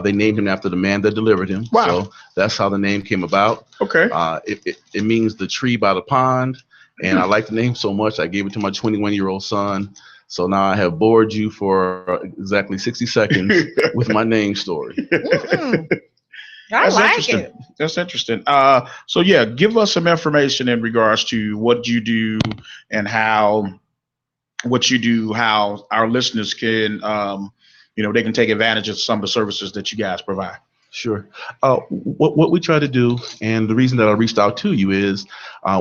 they named him after the man that delivered him. Wow. So that's how the name came about. Okay. It means the tree by the pond. And I like the name so much, I gave it to my 21-year-old son. So now I have bored you for exactly 60 seconds with my name story. That's interesting. That's interesting. So yeah, give us some information in regards to what you do and how what you do, how our listeners can, they can take advantage of some of the services that you guys provide. Sure. What we try to do, and the reason that I reached out to you is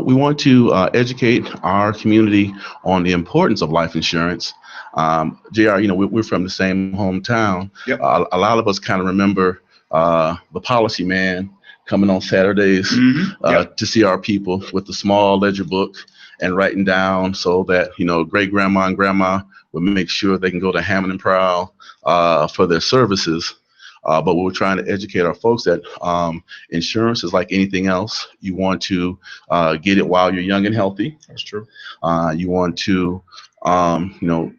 we want to educate our community on the importance of life insurance. JR, we're from the same hometown. Yep. A lot of us kind of remember the policy man coming on Saturdays Yep. to see our people with the small ledger book and writing down so that, great grandma and grandma would make sure they can go to Hammond and Prowl for their services. But we're trying to educate our folks that insurance is like anything else. You want to get it while you're young and healthy. That's true. You want to,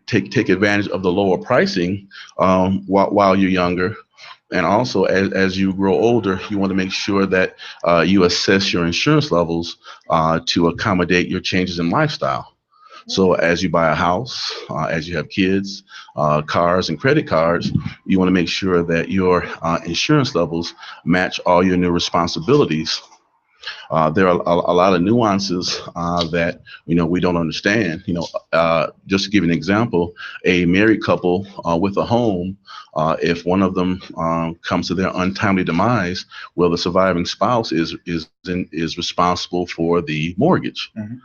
take advantage of the lower pricing while you're younger. And also, as you grow older, you want to make sure that you assess your insurance levels to accommodate your changes in lifestyle. So as you buy a house, as you have kids, cars and credit cards, you want to make sure that your insurance levels match all your new responsibilities. There are a lot of nuances that we don't understand. Just to give you an example, a married couple with a home, if one of them comes to their untimely demise, well, the surviving spouse is responsible for the mortgage. Mm-hmm.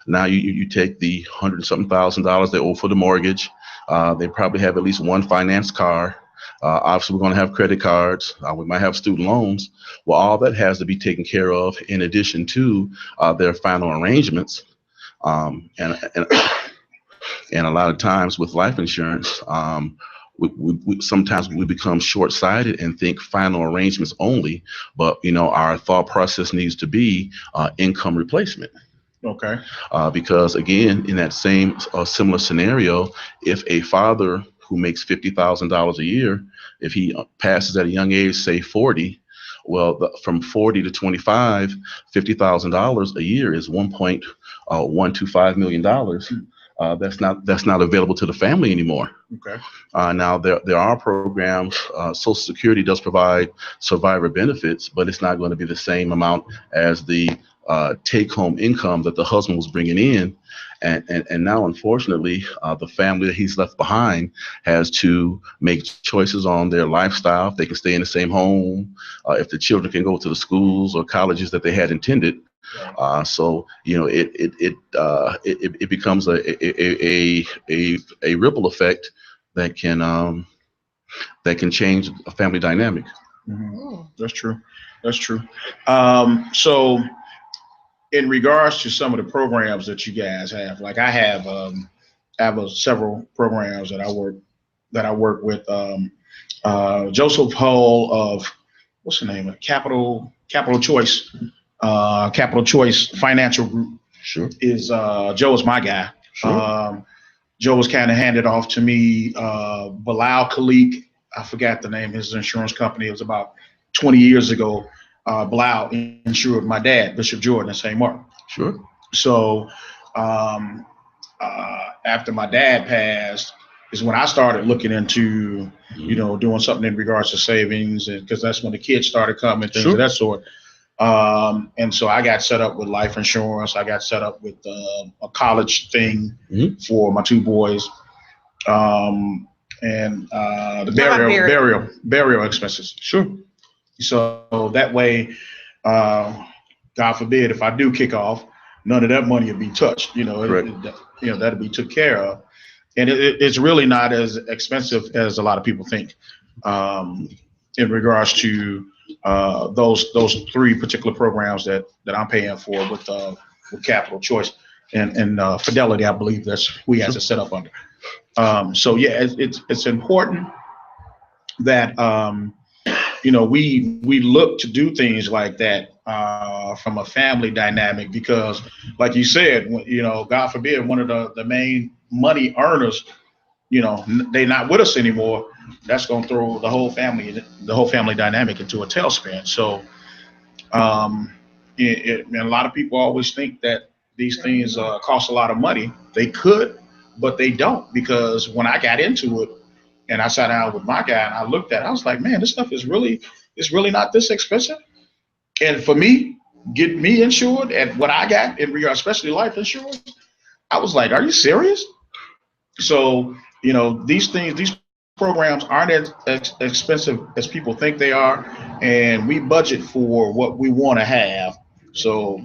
Now you take the $100-something thousand they owe for the mortgage. They probably have at least one finance car. Obviously, we're going to have credit cards. We might have student loans. Well, all that has to be taken care of in addition to their final arrangements. And a lot of times with life insurance, we sometimes we become short-sighted and think final arrangements only. But our thought process needs to be income replacement. Okay. Because again, in that same similar scenario, if a father who makes $50,000 a year, if he passes at a young age, say 40, well, from 40 to 25, $50,000 a year is $1.125 million. That's not available to the family anymore. Okay. Now there are programs. Social Security does provide survivor benefits, but it's not going to be the same amount as the take-home income that the husband was bringing in, and now unfortunately the family that he's left behind has to make choices on their lifestyle, if they can stay in the same home, if the children can go to the schools or colleges that they had intended. So it becomes a ripple effect that can change a family dynamic. Mm-hmm. That's true. So in regards to some of the programs that you guys have, like I have several programs that I work with. Joseph Hull of what's the name of Capital Choice Financial Group. Sure. Joe is my guy. Sure. Joe was kind of handed off to me. Bilal Khalik, I forgot the name of his insurance company. It was about 20 years ago. Blau insured my dad, Bishop Jordan in St. Mark. Sure. So after my dad passed is when I started looking into, doing something in regards to savings, and because that's when the kids started coming, things of that sort. And so I got set up with life insurance. I got set up with a college thing for my two boys, and the burial expenses. Sure. So that way, God forbid, if I do kick off, none of that money will be touched. That'll be took care of, and it's really not as expensive as a lot of people think. In regards to those three particular programs that I'm paying for with Capital Choice and Fidelity, I believe we have to set up under. So yeah, it's important that we look to do things like that from a family dynamic, because like you said, God forbid, one of the main money earners, they're not with us anymore. That's going to throw the whole family dynamic into a tailspin. So and a lot of people always think that these things cost a lot of money. They could, but they don't, because when I got into it and I sat down with my guy and I looked at it, I was like, man, this stuff is really not this expensive. And for me, get me insured at what I got in regard, especially life insurance, I was like, are you serious? So, these programs aren't as expensive as people think they are, and we budget for what we want to have. So,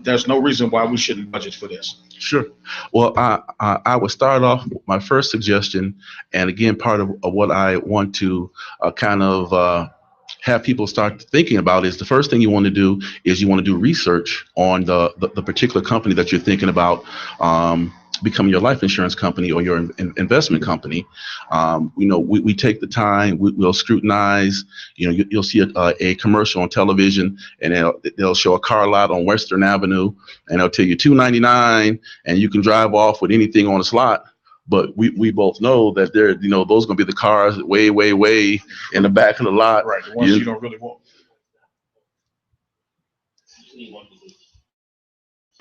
there's no reason why we shouldn't budget for this. Sure. Well, I would start off with my first suggestion, and again, part of what I want to kind of have people start thinking about is the first thing you want to do is you want to do research on the particular company that you're thinking about becoming your life insurance company or your investment company. We take the time, we'll scrutinize. You'll see a commercial on television, and they'll show a car lot on Western Avenue, and they'll tell you $299, and you can drive off with anything on the slot. But we both know that those are going to be the cars way, way, way in the back of the lot. Right, the ones you don't really want.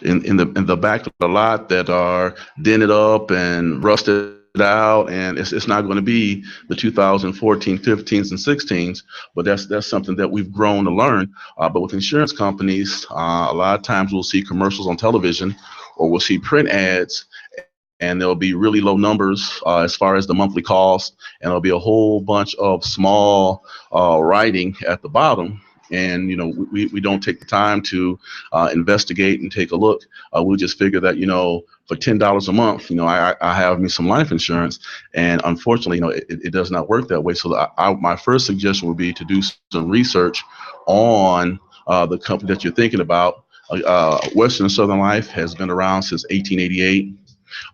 In the back of the lot that are dented up and rusted out, and it's not going to be the 2014 15s and 16s, but that's something that we've grown to learn. But with insurance companies, a lot of times we'll see commercials on television, or we'll see print ads, and there'll be really low numbers as far as the monthly cost, and there'll be a whole bunch of small writing at the bottom. And we don't take the time to investigate and take a look. We just figure that for $10 a month, I have me some life insurance, and unfortunately, it does not work that way. So my first suggestion would be to do some research on the company that you're thinking about. Western and Southern Life has been around since 1888.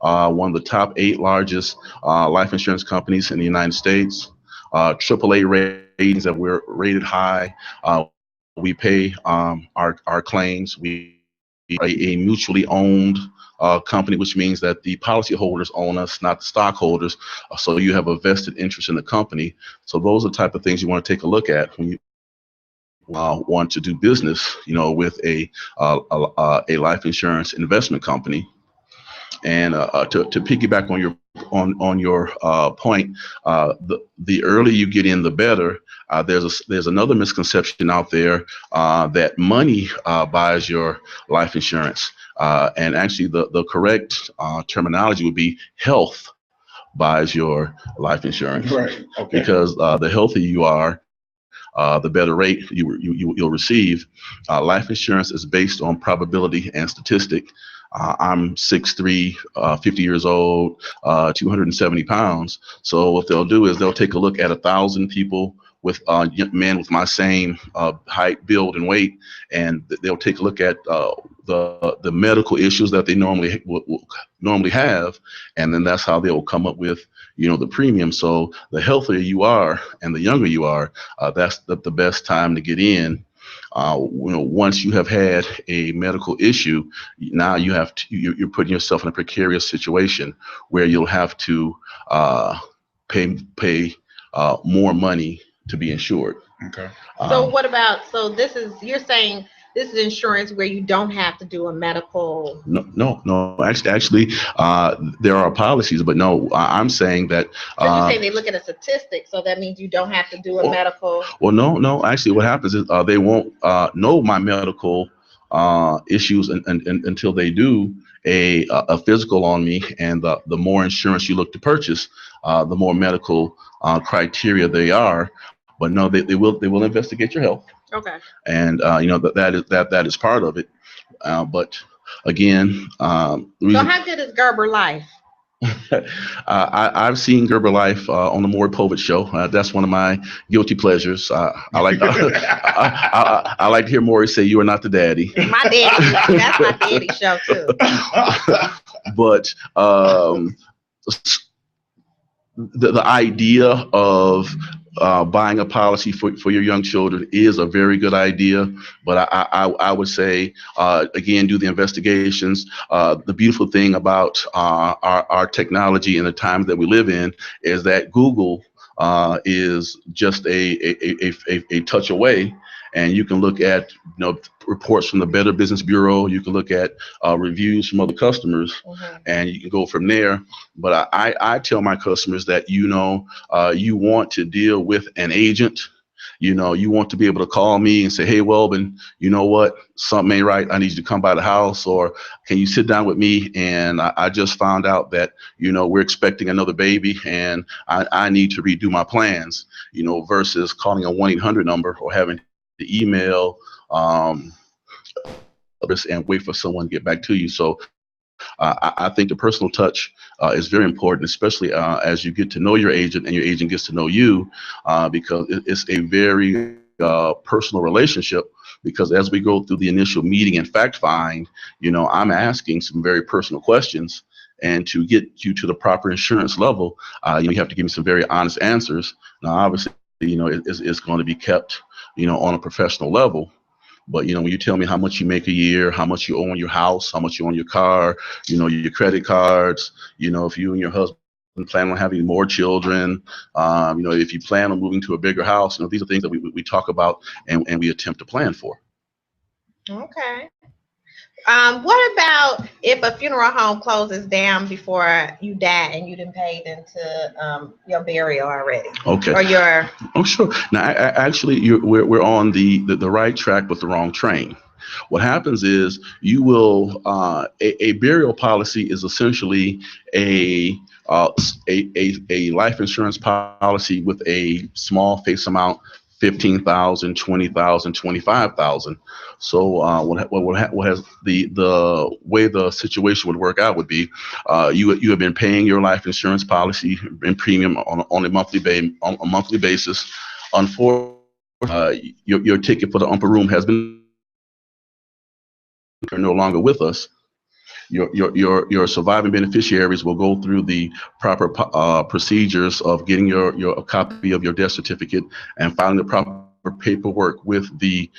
One of the top 8 largest life insurance companies in the United States. AAA ratings that we're rated high. We pay our claims. We are a mutually owned company, which means that the policyholders own us, not the stockholders. So you have a vested interest in the company. So those are the type of things you want to take a look at when you want to do business, with a life insurance investment company. And to piggyback on your point, the earlier you get in, the better. There's another misconception out there that money buys your life insurance, and actually the correct terminology would be health buys your life insurance. Right. Okay. Because the healthier you are, the better rate you'll receive. Life insurance is based on probability and statistic. I'm 6'3", 50 years old, 270 pounds. So what they'll do is they'll take a look at 1,000 people with men with my same height, build, and weight, and they'll take a look at the medical issues that they normally have, and then that's how they will come up with the premium. So the healthier you are and the younger you are, that's the best time to get in. Once you have had a medical issue, now you're putting yourself in a precarious situation where you'll have to pay more money to be insured. Okay. So you're saying this is insurance where you don't have to do a medical? No. Actually, there are policies, but no, I'm saying that. But you say they look at a statistic, so that means you don't have to do a medical. Well, no. Actually, what happens is they won't know my medical issues until they do a physical on me, and the more insurance you look to purchase, the more medical criteria they are. But no, they will investigate your health. Okay. And that is part of it. But again, so how good is Gerber Life? I've seen Gerber Life on the Maury Povich show. That's one of my guilty pleasures. I like I like to hear Maury say, "You are not the daddy." My daddy. That's my daddy show too. But the idea of buying a policy for your young children is a very good idea, but I would say again, do the investigations. The beautiful thing about our technology and the times that we live in is that Google is just a touch away, and you can look at reports from the Better Business Bureau. You can look at reviews from other customers, and you can go from there. But I tell my customers that you want to deal with an agent You want to be able to call me and say, hey, Welbin, you know what? Something ain't right. I need you to come by the house, or can you sit down with me? And I just found out that, we're expecting another baby and I need to redo my plans, versus calling a 1-800 number or having to email and wait for someone to get back to you. So I think the personal touch is very important, especially as you get to know your agent and your agent gets to know you, because it's a very personal relationship. Because as we go through the initial meeting and fact find, I'm asking some very personal questions. And to get you to the proper insurance level, you have to give me some very honest answers. Now, obviously, it's going to be kept, on a professional level. But, when you tell me how much you make a year, how much you owe on your house, how much you owe on your car, your credit cards, if you and your husband plan on having more children, if you plan on moving to a bigger house, these are things that we talk about and we attempt to plan for. Okay. What about if a funeral home closes down before you die and you didn't pay into your burial already? Okay. Or your... Oh, sure. Now, actually, we're on the right track but the wrong train. What happens is you will a burial policy is essentially a life insurance policy with a small face amount. 15,000, 20,000, 25,000. So what has the way the situation would work out would be you have been paying your life insurance policy in premium on a monthly basis. Unfortunately, your ticket for the upper room has been no longer with us. Your surviving beneficiaries will go through the proper procedures of getting your copy of your death certificate and filing the proper paperwork with the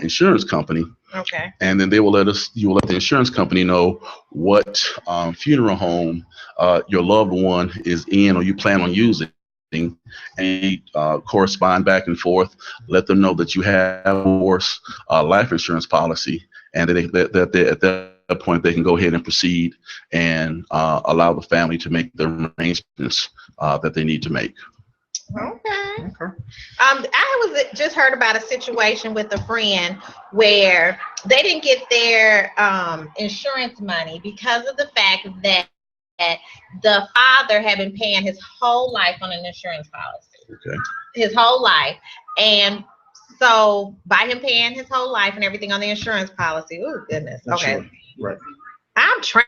insurance company. Okay. And then you will let the insurance company know what funeral home your loved one is in or you plan on using. And correspond back and forth. Let them know that you have, of course, life insurance policy, and that they at that point they can go ahead and proceed and allow the family to make the arrangements that they need to make. Okay. I was just heard about a situation with a friend where they didn't get their insurance money because of the fact that the father had been paying his whole life on an insurance policy. Okay. His whole life. And so by him paying his whole life and everything on the insurance policy, oh goodness. Okay. Sure. Right. I'm trying.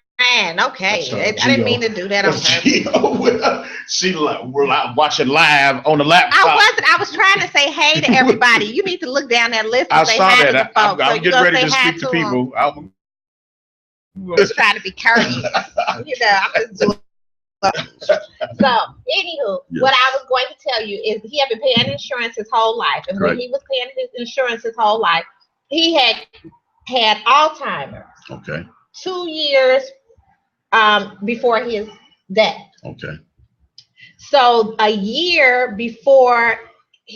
Okay. I didn't mean to do that on purpose. She we're watching live on the laptop. I was trying to say hey to everybody. You need to look down that list and I say saw hi that. to the folks. I'm getting ready to speak to people. I'm just trying to be courteous. I'm just doing. So, anywho, what I was going to tell you is he had been paying insurance his whole life. And when he was paying his insurance his whole life, he had Alzheimer's. Okay. 2 years before his death. Okay. So a year before,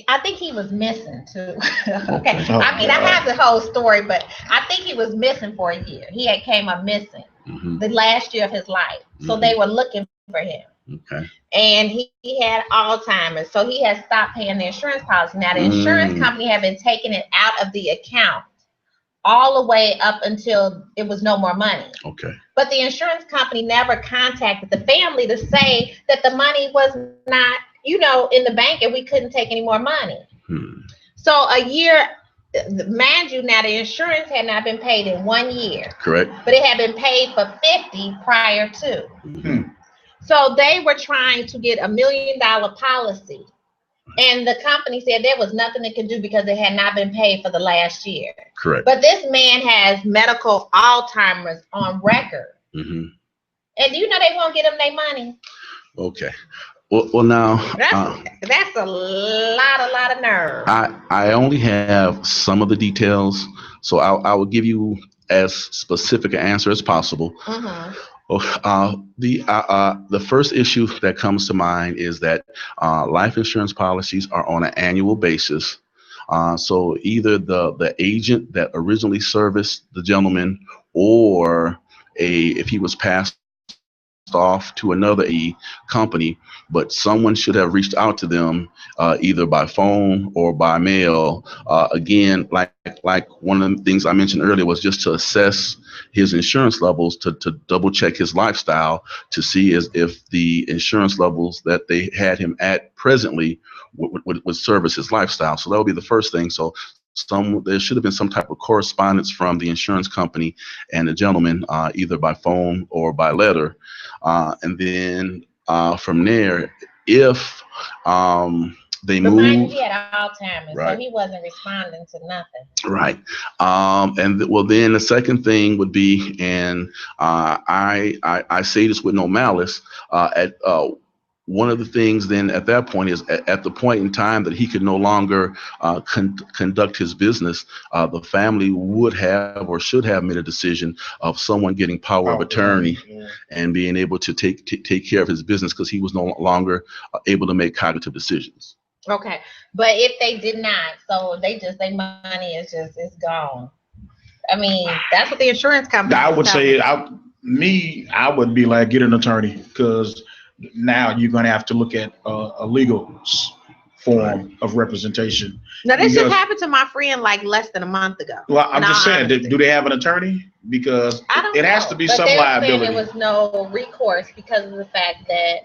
I think he was missing too. Okay. I mean, I have the whole story, but I think he was missing for a year. He had came up missing the last year of his life. So they were looking for him. Okay. And he had Alzheimer's. So he had stopped paying the insurance policy. Now the insurance company had been taking it out of the account all the way up until it was no more money. Okay. But the insurance company never contacted the family to say that the money was not, in the bank and we couldn't take any more money. So a year, mind you, now the insurance had not been paid in 1 year. Correct. But it had been paid for 50 prior to. So they were trying to get $1 million policy. And the company said there was nothing they could do because it had not been paid for the last year. Correct. But this man has medical Alzheimer's on record. And they won't get him their money. Okay. Well, now that's a lot of nerve. I only have some of the details, so I will give you as specific an answer as possible. The first issue that comes to mind is that life insurance policies are on an annual basis. So either the agent that originally serviced the gentleman, or if he was passed off to another company, but someone should have reached out to them either by phone or by mail. Again, like one of the things I mentioned earlier was just to assess his insurance levels, to double check his lifestyle, to see if the insurance levels that they had him at presently would service his lifestyle. So that would be the first thing. So there should have been some type of correspondence from the insurance company and the gentleman, either by phone or by letter. And then from there, if they moved, he had Alzheimer's, right, so he wasn't responding to nothing. Right. Then the second thing would be, and I say this with no malice, one of the things then at that point is at the point in time that he could no longer conduct his business, the family would have or should have made a decision of someone getting power of attorney and being able to take care of his business, because he was no longer able to make cognitive decisions. Okay, but if they did not, so their money is gone. I mean, that's what the insurance company. I would say, I would be like, get an attorney, because now you're going to have to look at a legal form of representation. Now, this just happened to my friend like less than a month ago. Well, I'm just saying, do they have an attorney? Because it has to be some liability. There was no recourse because of the fact that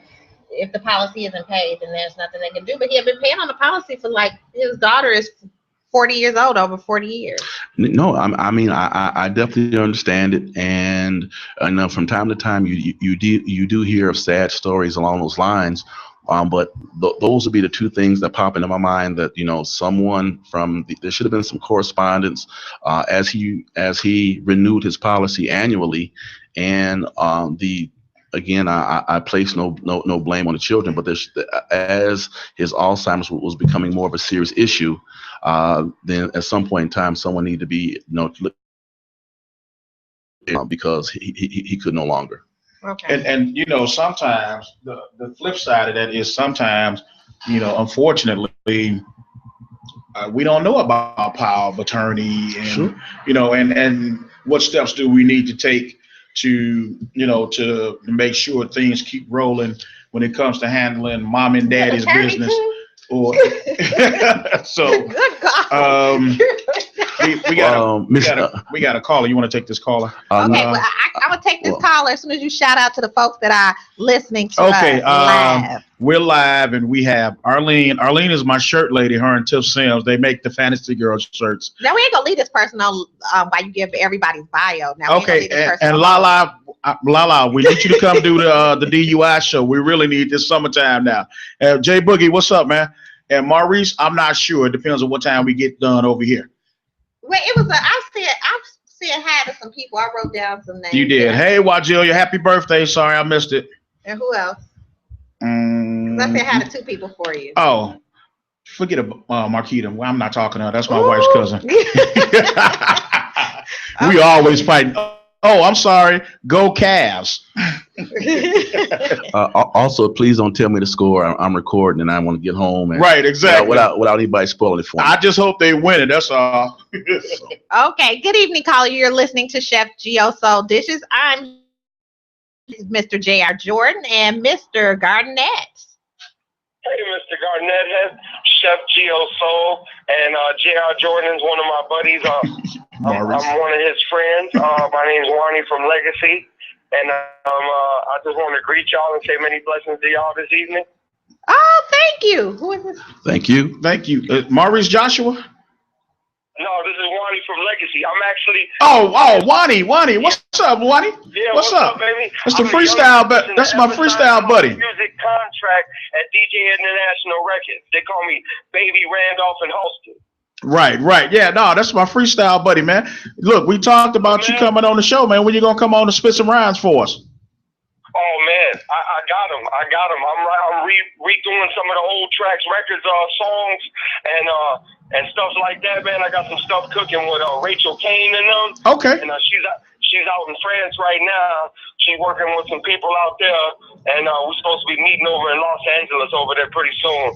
if the policy isn't paid, then there's nothing they can do. But he had been paying on the policy for his daughter is 40 years old, over 40 years. No, I mean, I definitely understand it. And from time to time, you do hear of sad stories along those lines. But those would be the two things that pop into my mind, that, someone there should have been some correspondence as he renewed his policy annually. And again, I place no blame on the children, but as his Alzheimer's was becoming more of a serious issue, then at some point in time, someone needed to be, because he could no longer. Okay. And sometimes the flip side of that is sometimes, unfortunately, we don't know about power of attorney, and Sure. And what steps do we need to take to make sure things keep rolling when it comes to handling mom and daddy's business. Or so Good God. we got a caller. You want to take this caller? Okay, well, I would take this caller as soon as you shout out to the folks that are listening to us live. We're live, and we have Arlene. Arlene is my shirt lady. Her and Tiff Sims. They make the Fantasy Girls shirts. Now we ain't gonna leave this person on while you give everybody's bio. Now, okay, and Lala, we need you to come do the DUI show. We really need this summertime now. Jay Boogie, what's up, man? And Maurice, I'm not sure. It depends on what time we get done over here. Wait, I said hi to some people. I wrote down some names. You did. Hey, Wajilia, happy birthday. Sorry, I missed it. And who else? I said hi to two people for you. Oh, forget about Marquita. Well, I'm not talking to her. That's my wife's cousin. We always fight. Oh, I'm sorry. Go Cavs. Also, please don't tell me the score. I'm recording and I want to get home. And, right, exactly. Without anybody spoiling it for me. I just hope they win it. That's all. Okay. Good evening, caller. You're listening to Chef Gio Soul Dishes. I'm Mr. J.R. Jordan and Mr. Garnett. Hey, Mr. Garnett, Chef Gio Soul, and J.R. Jordan's one of my buddies. I'm one of his friends. My name's Wani from Legacy, and I just want to greet y'all and say many blessings to y'all this evening. Oh, thank you. Who is this? Thank you. Thank you. Maurice Joshua? No, this is Wani from Legacy. I'm actually... Wani. What's up, Wani? Yeah, what's up, baby? That's the freestyle, but that's my freestyle buddy. Music contract at DJ International Records. They call me Baby Randolph and Holston. Right. Yeah, no, that's my freestyle buddy, man. Look, we talked about you coming on the show, man. When you gonna come on and spit some rhymes for us? Oh man, I got him. I'm redoing some of the old tracks, records, songs, and stuff like that, man. I got some stuff cooking with Rachel Kane and them. Okay. And she's out in France right now. She's working with some people out there, and we're supposed to be meeting over in Los Angeles over there pretty soon.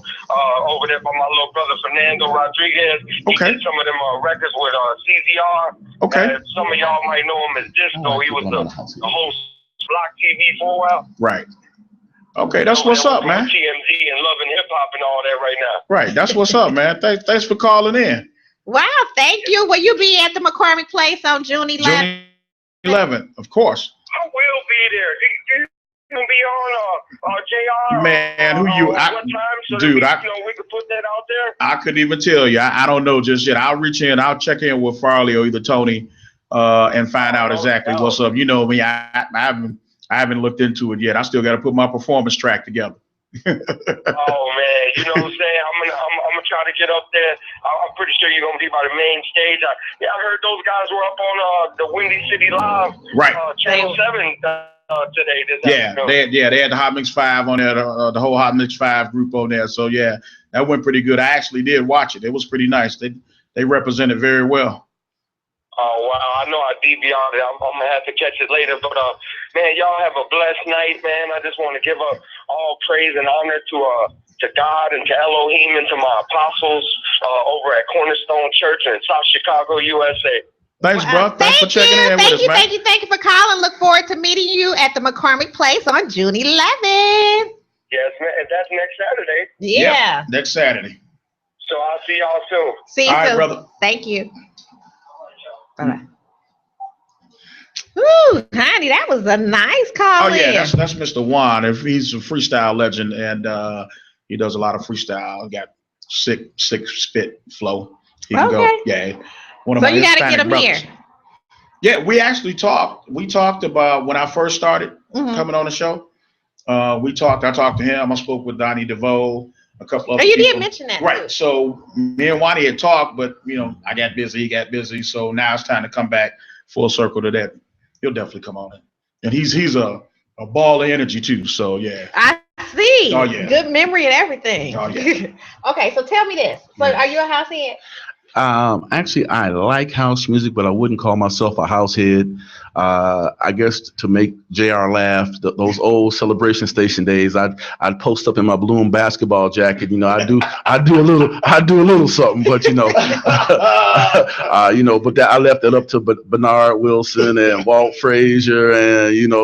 Over there by my little brother Fernando Rodriguez. He did some of them records with CZR. Okay. Some of y'all might know him as Disco. He was the host block TV for a while. Right. Okay, that's what's up, man. TMZ and Love and Hip Hop and all that right now. Right, that's what's up, man. Thanks for calling in. Wow, thank you. Will you be at the McCormick Place on June 11th? June 11th, of course. I will be there. You gonna be on JR? Man, who you? What time? So Dude, we could put that out there. I couldn't even tell you. I don't know just yet. I'll reach in. I'll check in with Farley or either Tony, and find out exactly what's up. You know me. I haven't looked into it yet. I still got to put my performance track together. Oh man, you know what I'm saying? I'm gonna try to get up there. I'm pretty sure you're gonna be by the main stage. I heard those guys were up on the Windy City Live, right? Channel 7 today. They had the Hot Mix 5 on there, the whole Hot Mix 5 group on there. So yeah, that went pretty good. I actually did watch it. It was pretty nice. They represented very well. Oh, wow. I know I DVR'd it. I'm going to have to catch it later. But, man, y'all have a blessed night, man. I just want to give all praise and honor to God and to Elohim and to my apostles over at Cornerstone Church in South Chicago, USA. Thanks, bro. Thanks for checking in with us, man. Thank you for calling. Look forward to meeting you at the McCormick Place on June 11th. Yes, man. And that's next Saturday. Yeah. Yep, next Saturday. So I'll see y'all soon. See you soon. All right, brother. Thank you. Bye-bye. Ooh, honey, that was a nice call. Oh yeah, that's Mr. Juan. If he's a freestyle legend, and he does a lot of freestyle. Got sick spit flow. He can go. Yeah. One of so my you gotta Hispanic get him brothers. here. Yeah, we actually talked. We talked about when I first started coming on the show. I talked to him. I spoke with Donnie DeVoe, a couple of. Oh, you did mention that, right? Too. So me and Wani had talked, but I got busy. He got busy. So now it's time to come back full circle to that. He'll definitely come on in, and he's a ball of energy too. So yeah. I see. Oh yeah. Good memory and everything. Oh yeah. Okay, so tell me this. So are you a house head? Actually, I like house music, but I wouldn't call myself a house head. I guess to make JR laugh, those old Celebration Station days, I'd post up in my balloon basketball jacket. I do a little something, but but that I left it up to Bernard Wilson and Walt Frazier and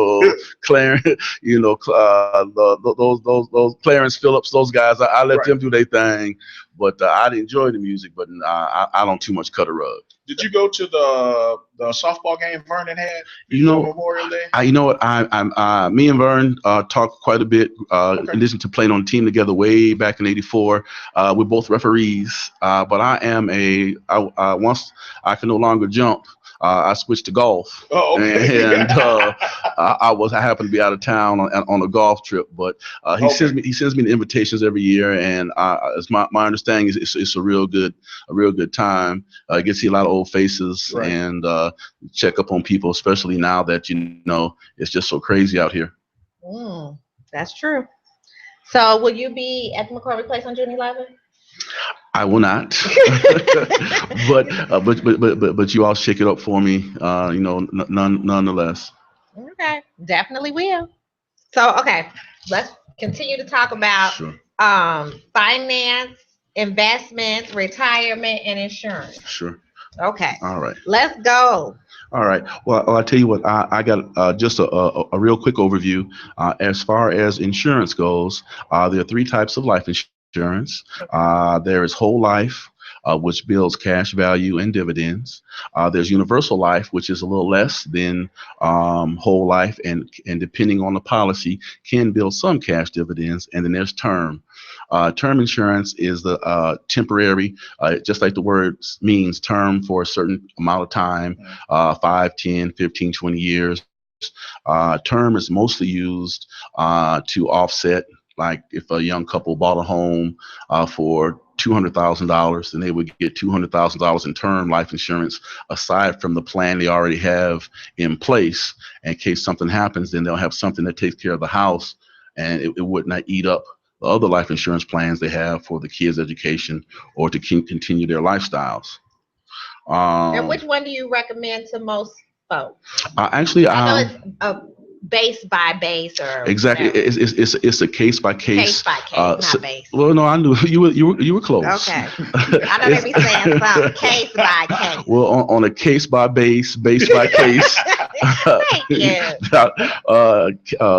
Clarence, those Clarence Phillips, those guys. I let them do their thing. But I'd enjoy the music, but I don't too much cut a rug. Did you go to the softball game Vernon had? Memorial Day. Me and Vern talked quite a bit. In addition to playing on the team together way back in '84, we're both referees. But I am once I can no longer jump. I switched to golf. Oh, okay. And I happened to be out of town on a golf trip, but he sends me the invitations every year, and it's my understanding is it's a real good time. I get to see a lot of old faces and check up on people, especially now that it's just so crazy out here. That's true. So will you be at the McCormick Place on June 11th? I will not, but you all shake it up for me, nonetheless. Okay, definitely will. So, okay, let's continue to talk about finance, investments, retirement, and insurance. Sure. Okay. All right. Let's go. All right. Well, I'll tell you what, I got just a real quick overview. As far as insurance goes, there are 3 types of life insurance. There is whole life, which builds cash value and dividends. There's universal life, which is a little less than whole life, and depending on the policy, can build some cash dividends. And then there's term. Term insurance is the temporary, just like the word means, term for a certain amount of time, 5, 10, 15, 20 years. Term is mostly used to offset. Like if a young couple bought a home for $200,000, then they would get $200,000 in term life insurance aside from the plan they already have in place. In case something happens, then they'll have something that takes care of the house, and it would not eat up the other life insurance plans they have for the kids' education or to continue their lifestyles. And which one do you recommend to most folks? Actually, I know it's base by base or exactly. It's a case by case. Case by case, not base. Well, no, I knew you were close. Okay. I know they be saying something. Case by case. Well, on a case by base by case, Thank you.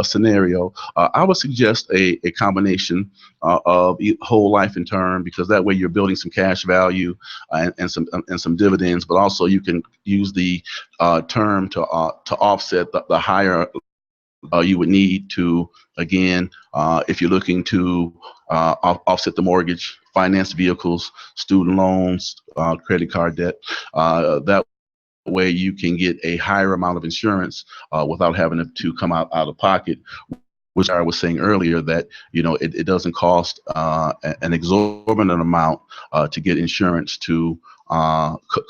Scenario, I would suggest a combination of whole life and term, because that way you're building some cash value and some dividends, but also you can use the term to offset the higher you would need to, again, if you're looking to offset the mortgage, finance vehicles, student loans, credit card debt. That way you can get a higher amount of insurance without having to come out of pocket, which I was saying earlier, that it doesn't cost an exorbitant amount to get insurance to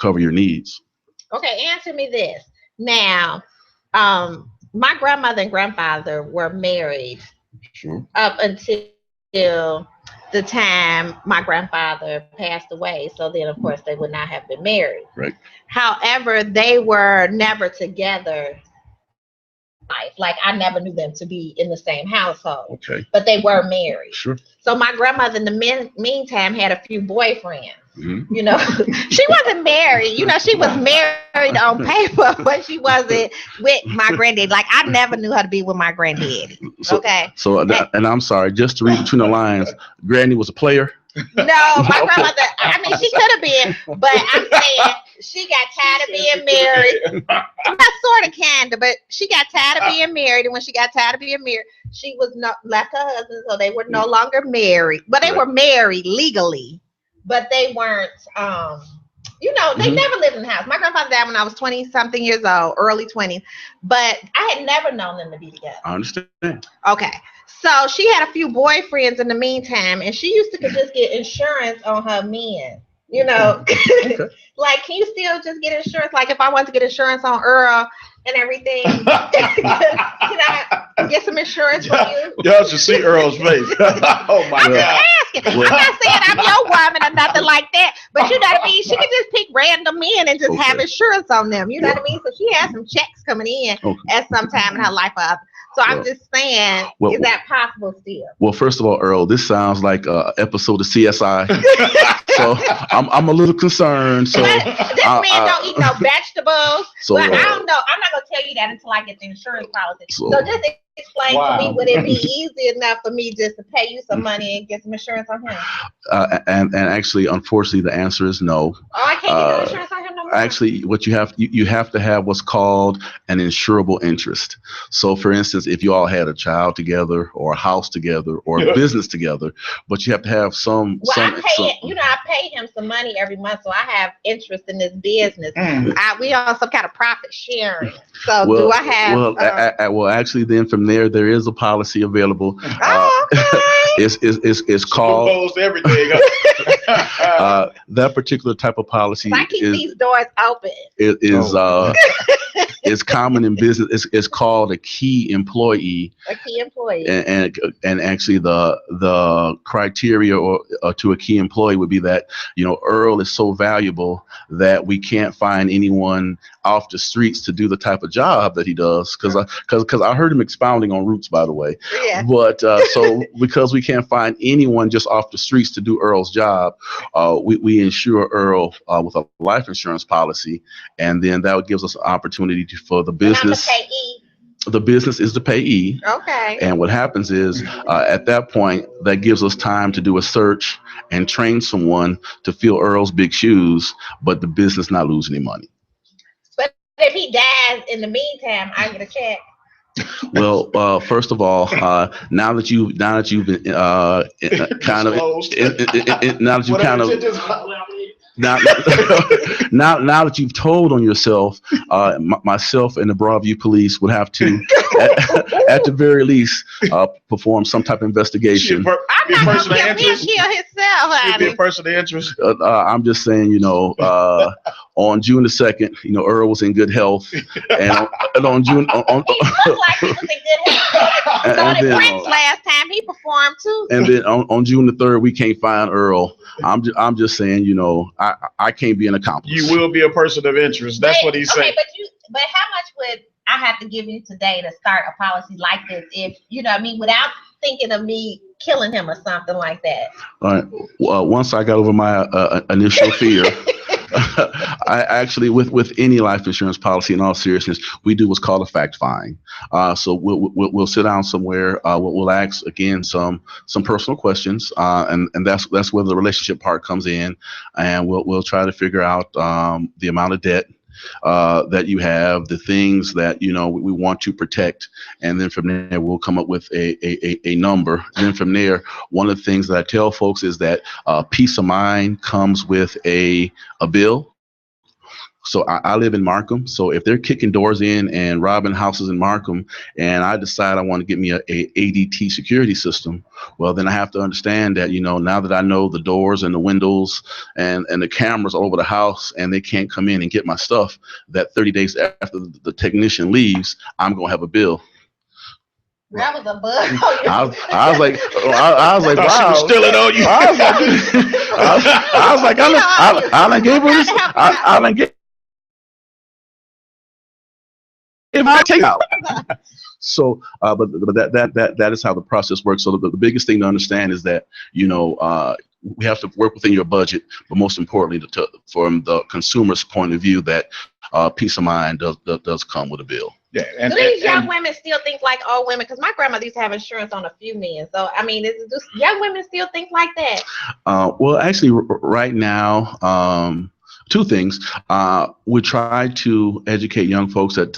cover your needs. Okay, answer me this. Now, my grandmother and grandfather were married up until the time my grandfather passed away. So then, of course, they would not have been married. Right. However, they were never together. Like, I never knew them to be in the same household. Okay. But they were married. Sure. So my grandmother, in the meantime, had a few boyfriends. Mm-hmm. She wasn't married. She was married on paper, but she wasn't with my granddaddy. Like, I never knew her to be with my granddaddy. Okay. So, and I'm sorry, just to read between the lines, Granny was a player. No, my grandmother, I mean, she could have been, but I'm saying she got tired of being married. Not sort of, kind of, but she got tired of being married. And when she got tired of being married, she was left her husband, so they were no longer married. But they were married legally, but they weren't, they never lived in the house. My grandfather died when I was 20-something years old, early 20s, but I had never known them to be together. I understand. Okay. So she had a few boyfriends in the meantime, and she used to just get insurance on her men. Okay. Like, can you still just get insurance? Like, if I want to get insurance on Earl and everything, can I get some insurance for you? Y'all should see Earl's face. Oh my I'm God. just asking. I'm not saying I'm your woman or nothing like that, but you know what I mean? She could just pick random men and just have insurance on them. You know what I mean? So she has some checks coming in at some time in her life. So I'm just saying, is that possible still? Well, first of all, Earl, this sounds like an episode of CSI. So I'm a little concerned. So this man don't eat no vegetables. So, but I don't know. I'm not gonna tell you that until I get the insurance policy. So just explain to me, would it be easy enough for me just to pay you some money and get some insurance on him? And actually, unfortunately, the answer is no. Oh, I can't get no insurance on him no more? Actually, what you have to have what's called an insurable interest. So, for instance, if you all had a child together, or a house together, or a business together, but you have to have some. Well, I pay him some money every month, so I have interest in this business. We on some kind of profit sharing. So do I have? Well, actually, then from there is a policy available. It's called everything. that particular type of policy. I keep these doors open. It is it's common in business. It's called a key employee. A key employee. And actually the criteria or to a key employee would be that Earl is so valuable that we can't find anyone off the streets to do the type of job that he does. Because I heard him expounding on roots, by the way. Yeah. But so because we can't find anyone just off the streets to do Earl's job, we insure Earl with a life insurance policy, and then that gives us an opportunity for the business. And I'm the payee. The business is the payee. Okay. And what happens is at that point, that gives us time to do a search and train someone to fill Earl's big shoes, but the business not lose any money. But if he dies in the meantime, I get a check. Well, first of all, now that you've kind of now that you kind of now that you've told on yourself, myself and the Broadview Police would have to, at the very least, perform some type of investigation. I'm not going to kill himself, honey. Be a person of interest. I'm just saying, on June the 2nd, Earl was in good health, and on June, he looked like he was in good health. So the Prince last time he performed too. And then on June the 3rd, we can't find Earl. I'm just saying, I can't be an accomplice. You will be a person of interest. That's what he's saying. But how much would I have to give you today to start a policy like this? If without thinking of me killing him or something like that. All right. Well, once I got over my initial fear, I actually, with any life insurance policy, in all seriousness, we do what's called a fact find. So we'll sit down somewhere. We'll ask again some personal questions, and that's where the relationship part comes in, and we'll try to figure out the amount of debt that you have, the things that we want to protect, and then from there we'll come up with a number. And then from there, one of the things that I tell folks is that peace of mind comes with a bill. So I live in Markham. So if they're kicking doors in and robbing houses in Markham, and I decide I want to get me a ADT security system, well, then I have to understand that, now that I know the doors and the windows and the cameras all over the house, and they can't come in and get my stuff, that 30 days after the technician leaves, I'm going to have a bill. That was a bug. I was like, wow. She was stealing on you. I was like, I done gave her this. I done gave. So, but that is how the process works. So the biggest thing to understand is that we have to work within your budget, but most importantly, from the consumer's point of view, that peace of mind does come with a bill. Yeah, do these young women still think like old women? Because my grandmother used to have insurance on a few men. So I mean, do young women still think like that? Well, actually, right now. Two things. We try to educate young folks that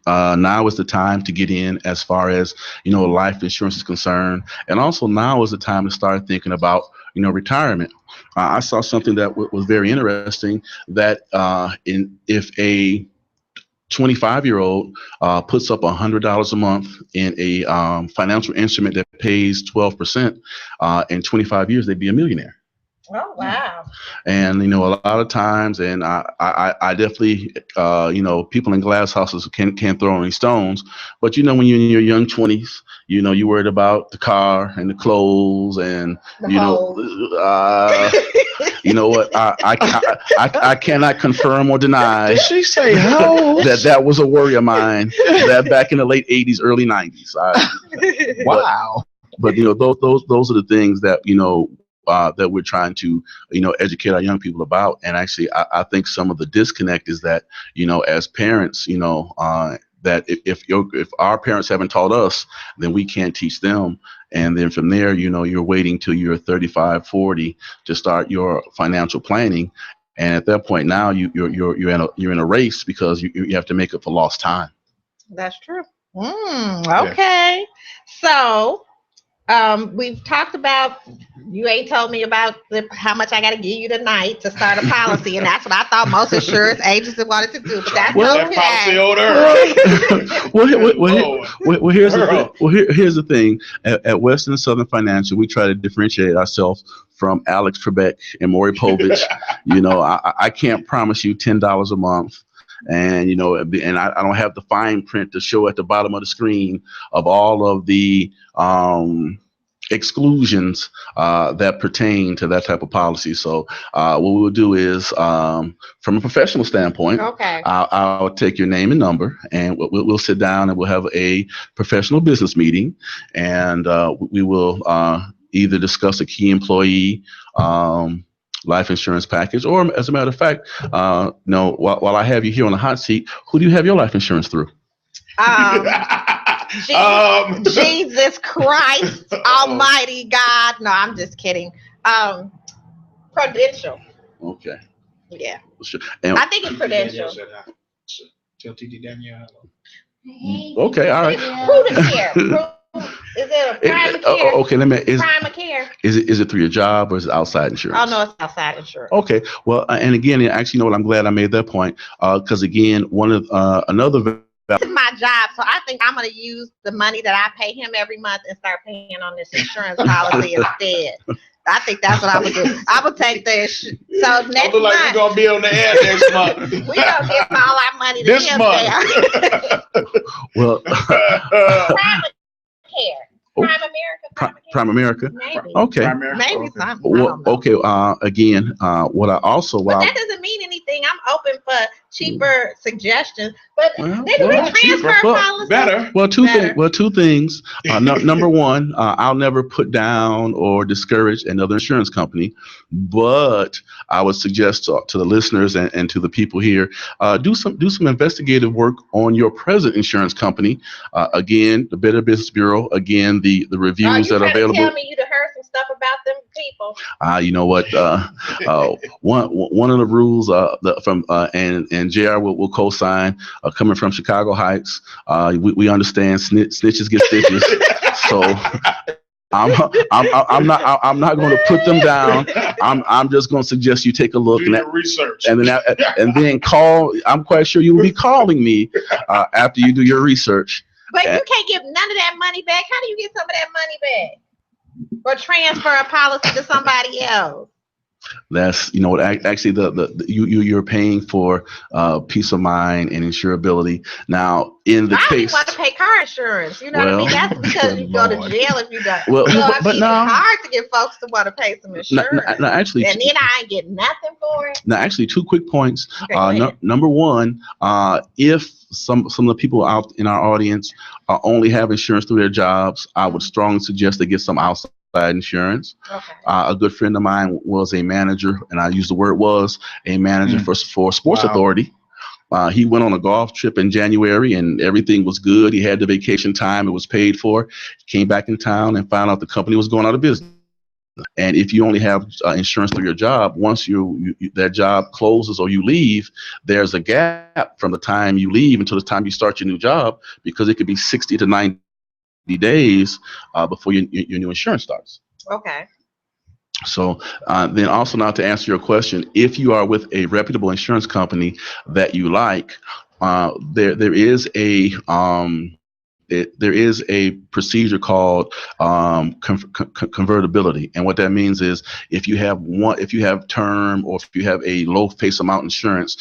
now is the time to get in as far as, life insurance is concerned. And also now is the time to start thinking about, retirement. I saw something that was very interesting, that if a 25-year-old puts up $100 a month in a financial instrument that pays 12%, in 25 years, they'd be a millionaire. Oh, wow. And, a lot of times, and I definitely, people in glass houses can't throw any stones. But, when you're in your young 20s, you're worried about the car and the clothes and, you know what? I cannot confirm or deny. Did she say how? that was a worry of mine that back in the late 80s, early 90s. Wow. But, those are the things that, that we're trying to, educate our young people about. And actually, I think some of the disconnect is that, as parents, that if our parents haven't taught us, then we can't teach them. And then from there, you're waiting till you're 35, 40 to start your financial planning. And at that point now, you're in a race because you have to make up for lost time. That's true. Okay. So. We've talked about, you ain't told me about how much I got to give you tonight to start a policy, and that's what I thought most insurance agents wanted to do. But that's policy owner. Here's the thing. Here's the thing. At Western and Southern Financial, we try to differentiate ourselves from Alex Trebek and Maury Povich. I can't promise you $10 a month. And and I don't have the fine print to show at the bottom of the screen of all of the exclusions that pertain to that type of policy. So what we'll do is, from a professional standpoint, okay, I'll take your name and number, and we'll sit down and we'll have a professional business meeting, and we will either discuss a key employee life insurance package, or as a matter of fact, while I have you here on the hot seat, who do you have your life insurance through? Jesus Christ, Almighty God. No, I'm just kidding. Prudential. Okay. Yeah. Sure. I think it's Prudential. Tell TT Danielle. Okay, all right. Prudent Care. Is it a private care? Okay, private care. Is it through your job or is it outside insurance? Oh no, it's outside insurance. Okay, well, and again, actually, what? I'm glad I made that point, because again, one of another. This is my job, so I think I'm going to use the money that I pay him every month and start paying on this insurance policy instead. I think that's what I'm going to do. I'm going to take this. So next look like we're going to be on the air next month. We're going to give all our money to this him month. Well, private care. Prime America. Maybe. Okay. Maybe something. Well, okay. Again, what I also. But that doesn't mean anything. I'm open for cheaper suggestions, but Well, they do well, a transfer cheaper, policy. Better. Well, Better. two things. Number one, I'll never put down or discourage another insurance company, but I would suggest to the listeners and to the people here, do some investigative work on your present insurance company. Again, the Better Business Bureau. Again, the reviews that are available. Tell me you'd have heard some stuff about them people. You know what? One of the rules from and JR will co-sign, coming from Chicago Heights. We understand snitches get stitches, so I'm not going to put them down. I'm just going to suggest you take a look Do your research. and then call. I'm quite sure you will be calling me after you do your research. But you can't give none of that money back. How do you get some of that money back? Or transfer a policy to somebody else? That's actually you're paying for peace of mind and insurability. Now in the I case, don't want to pay car insurance. You know what I mean? That's because you go to jail if you don't. Well, so but it's hard to get folks to want to pay some insurance. No, actually, and then I ain't get nothing for it. Now, actually, two quick points. Okay, Number one, if some of the people out in our audience only have insurance through their jobs, I would strongly suggest they get some outside insurance. Okay. A good friend of mine was a manager, and I use the word was a manager for Sports Authority. He went on a golf trip in January and everything was good. He had the vacation time. It was paid for. He came back in town and found out the company was going out of business. And if you only have insurance through your job, once that job closes or you leave, there's a gap from the time you leave until the time you start your new job, because it could be 60 to 90 days before your new insurance starts. Okay. So then also, now to answer your question, if you are with a reputable insurance company that you like, there is a procedure called convertibility, and what that means is if you have term or if you have a low face amount insurance,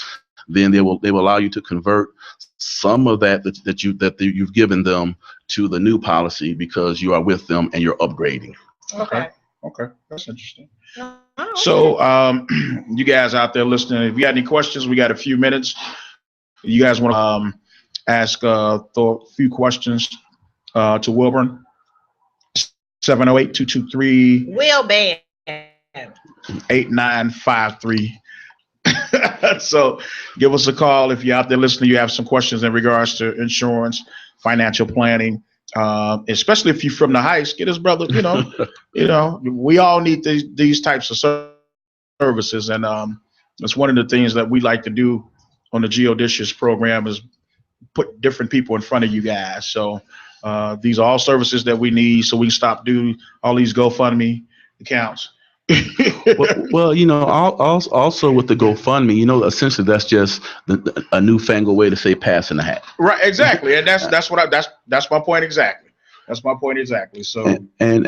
then they will allow you to convert some of that you've given them to the new policy because you are with them and you're upgrading. Okay. Okay, that's interesting. Oh, So, you guys out there listening, if you got any questions, we got a few minutes. You guys want to ask a few questions to Wilburn? 708-223 Will Band 8953. So give us a call if you're out there listening. You have some questions in regards to insurance, financial planning, especially if you're from the Heights. Get us, brother. We all need these types of services, and it's one of the things that we like to do on the Geodicious program is put different people in front of you guys. So these are all services that we need, so we can stop doing all these GoFundMe accounts. well, also with the GoFundMe, essentially that's just a newfangled way to say pass in the hat. Right, exactly, and that's my point exactly. That's my point exactly. So and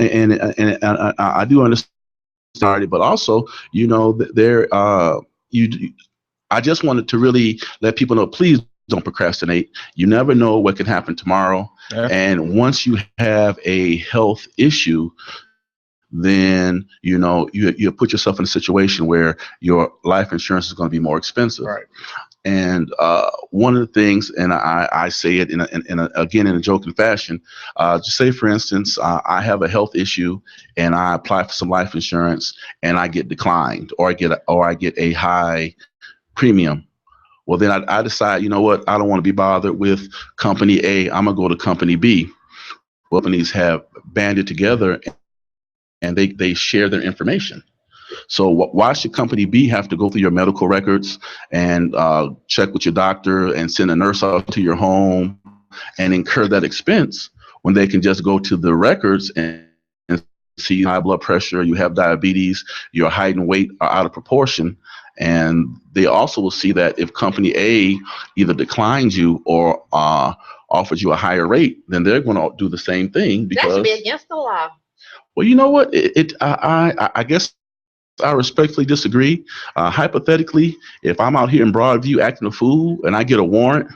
I do understand, but also I just wanted to really let people know, please don't procrastinate. You never know what can happen tomorrow, and once you have a health issue, then you put yourself in a situation where your life insurance is going to be more expensive. Right. And one of the things, and I say it in a joking fashion, just say, for instance, I have a health issue and I apply for some life insurance and I get declined, or I get a high premium. Well, then I decide, you know what, I don't want to be bothered with company A. I'm gonna go to company B. Companies have banded together and they share their information. So why should company B have to go through your medical records and check with your doctor and send a nurse out to your home and incur that expense when they can just go to the records and see high blood pressure, you have diabetes, your height and weight are out of proportion. And they also will see that if company A either declines you or offers you a higher rate, then they're going to do the same thing. Because that should be against the law. Well, you know what? I guess I respectfully disagree. Hypothetically, if I'm out here in Broadview acting a fool and I get a warrant,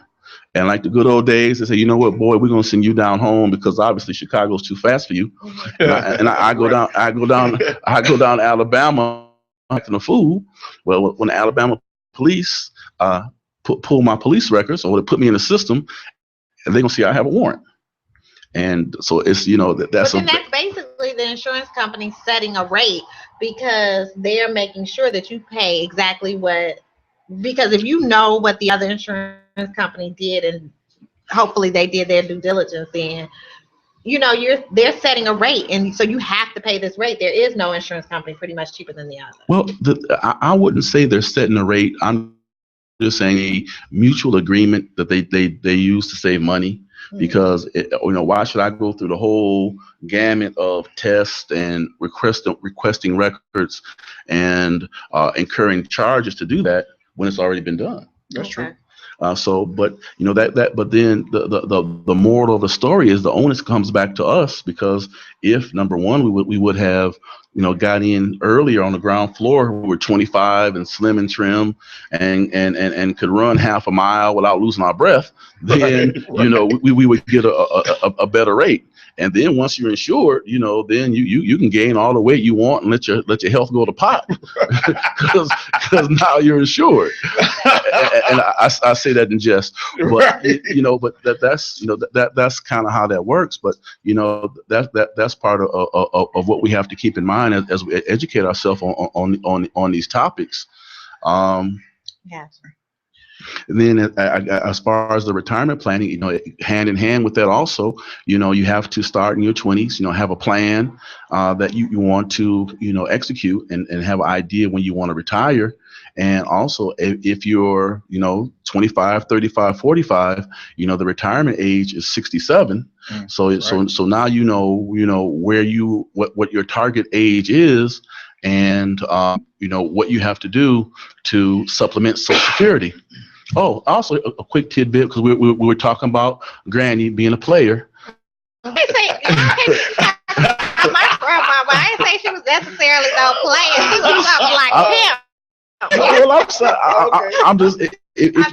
and like the good old days, they say, you know what, boy, we're gonna send you down home because obviously Chicago's too fast for you. And I go down to Alabama acting a fool. Well, when the Alabama police pull my police records or to put me in the system, and they're gonna see I have a warrant. And so it's that's. But then that's basically the insurance company setting a rate because they're making sure that you pay exactly what. Because if you know what the other insurance company did, and hopefully they did their due diligence, then they're setting a rate, and so you have to pay this rate. There is no insurance company pretty much cheaper than the other. Well, I wouldn't say they're setting a rate. I'm just saying a mutual agreement that they use to save money. Because why should I go through the whole gamut of tests and requesting records and incurring charges to do that when it's already been done? That's true. But then the moral of the story is the onus comes back to us, because if number one we would have got in earlier on the ground floor, we were 25 and slim and trim and could run half a mile without losing our breath, then we would get a better rate. And then once you're insured, then you can gain all the weight you want and let your health go to pot, because now you're insured. And I say that in jest, but Right. but that's kind of how that works. But that's part of what we have to keep in mind as we educate ourselves on these topics. Yes. And then as far as the retirement planning, hand in hand with that also, you have to start in your 20s, have a plan that you want to, execute and have an idea when you want to retire. And also if you're, 25, 35, 45, the retirement age is 67. So now where what your target age is, and what you have to do to supplement Social Security. Oh, also a quick tidbit, because we were talking about Granny being a player. My grandma, but I didn't say she was necessarily no player. She was something like him. Well, I'm sorry. I'm just. I'm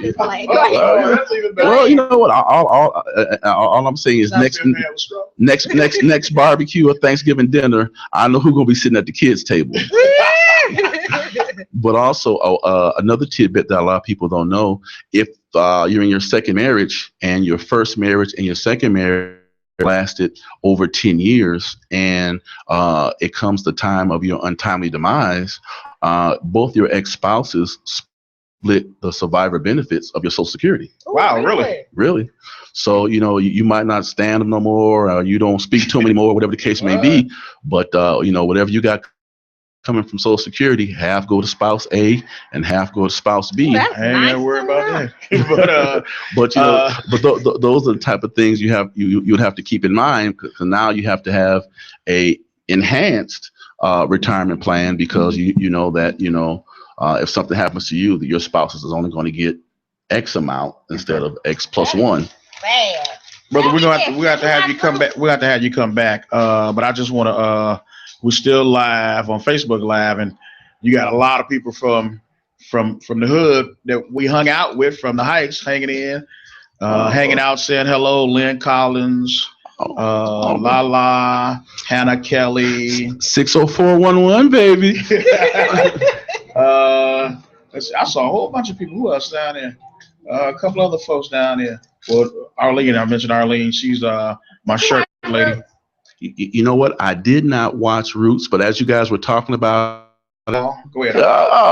just playing. That's even better. Well, you know what? All I'm saying is next barbecue or Thanksgiving dinner, I know who's gonna be sitting at the kids' table. But also another tidbit that a lot of people don't know: if you're in your second marriage and your first marriage and your second marriage lasted over 10 years, and it comes the time of your untimely demise, both your ex-spouses split the survivor benefits of your Social Security. Wow, really? Really? So, you might not stand them no more, or you don't speak to them anymore, whatever the case may be. But, whatever you got coming from Social Security, half go to spouse A and half go to spouse B. That's I ain't nice gotta worry to about know. that. But those are the type of things you'd have to keep in mind, because now you have to have a enhanced retirement plan, because you know that if something happens to you, that your spouse is only going to get X amount instead of X plus one. Bad. Brother, we have to have you come back. We have to have you come back. But I just want to. We're still live on Facebook Live, and you got a lot of people from the hood that we hung out with from the Heights, hanging out, saying hello. Lynn Collins, Lala, Hannah Kelly, 60411, baby. I saw a whole bunch of people. Who else down there? A couple other folks down there. Well, Arlene, I mentioned Arlene. She's my shirt lady. You know what? I did not watch Roots, but as you guys were talking about, Go ahead.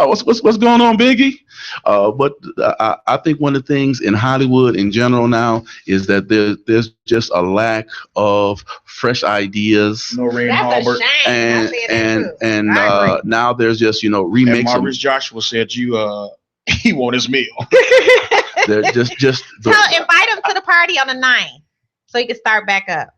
what's going on, Biggie? But I think one of the things in Hollywood in general now is that there's just a lack of fresh ideas. Noreen That's a Halbert. shame. And I now there's just And remakes. Maurice Joshua said he want his meal. They're just invite him to the party on the 9th so he can start back up.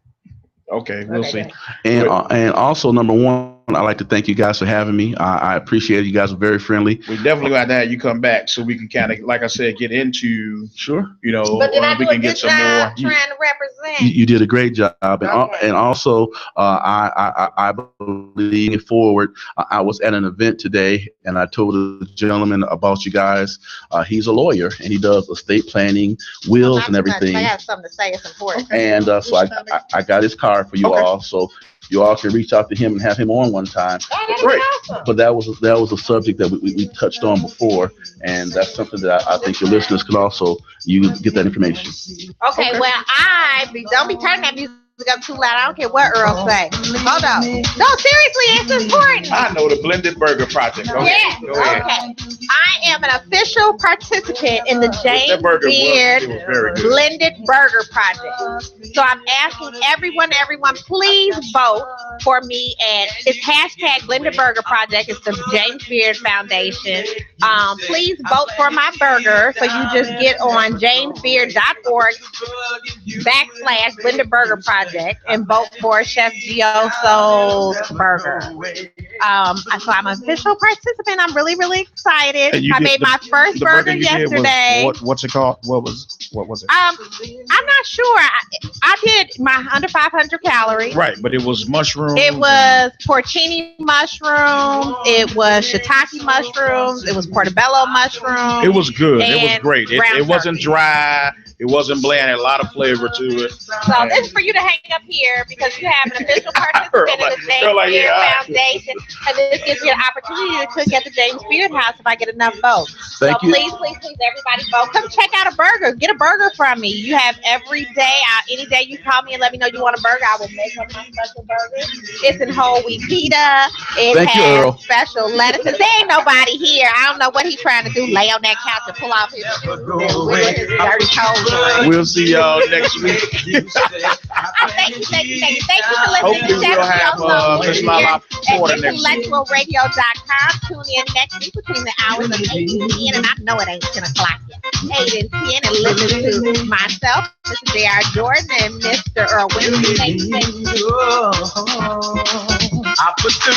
Okay, we'll see. And also, number one, I'd like to thank you guys for having me. I appreciate it. You guys are very friendly. We definitely got to have you come back so we can kind of, like I said, get into, Sure. But did I do we a can good get some job more. trying to represent? You did a great job, Okay. and also I believe forward. I was at an event today, and I told a gentleman about you guys. He's a lawyer, and he does estate planning, wills, and everything. I have something to say. It's important. And so I got his card for you Okay. all, so you all can reach out to him and have him on one one time. Great. But that was a subject that we touched on before, and that's something that I think your listeners can also get that information. Okay, well, don't be turning that music up too loud. I don't care what Earl say. Hold on. No, seriously, it's important. I know the Blended Burger Project. Go ahead. Go ahead. Okay. I am an official participant in the James Beard Blended Burger Project. So I'm asking everyone, please vote for me. And it's hashtag Blended Burger Project. It's the James Beard Foundation. Please vote for my burger. So you just get on jamesbeard.org/Blended Burger Project and vote for Chef Gioso's burger. So I'm an official participant. I'm really, really excited. I made my first burger yesterday. What's it called? What was it? I'm not sure. I did my under 500 calories. Right, but it was mushrooms. It was porcini mushrooms. It was shiitake mushrooms. It was portobello mushrooms. It was good. It was and great. It wasn't dry. It wasn't bland. It had a lot of flavor to it. So this is for you to hang up here because you have an official participant in the James Beard Foundation. And this gives you an opportunity to cook at the James Beard House if I get enough votes. Thank you. Please, everybody vote. Come check out a burger. Get a burger from me. You have every day. Any day you call me and let me know you want a burger, I will make one of these special burgers. It's in whole wheat pita. It has special lettuces. There ain't nobody here. I don't know what he's trying to do. Lay on that couch and pull off his shoes and wiggle his dirty toes. We'll see y'all next week. Thank you for listening. Hopefully we'll have Miss Lala Porter next week. IntellectualRadio.com. Tune in next week between the hours of 8 and 10, and I know it ain't 10 o'clock yet. 8 and 10, and listen to myself, Mr. J.R. Jordan, and Mr. Earl Winfrey. Thank you. I put the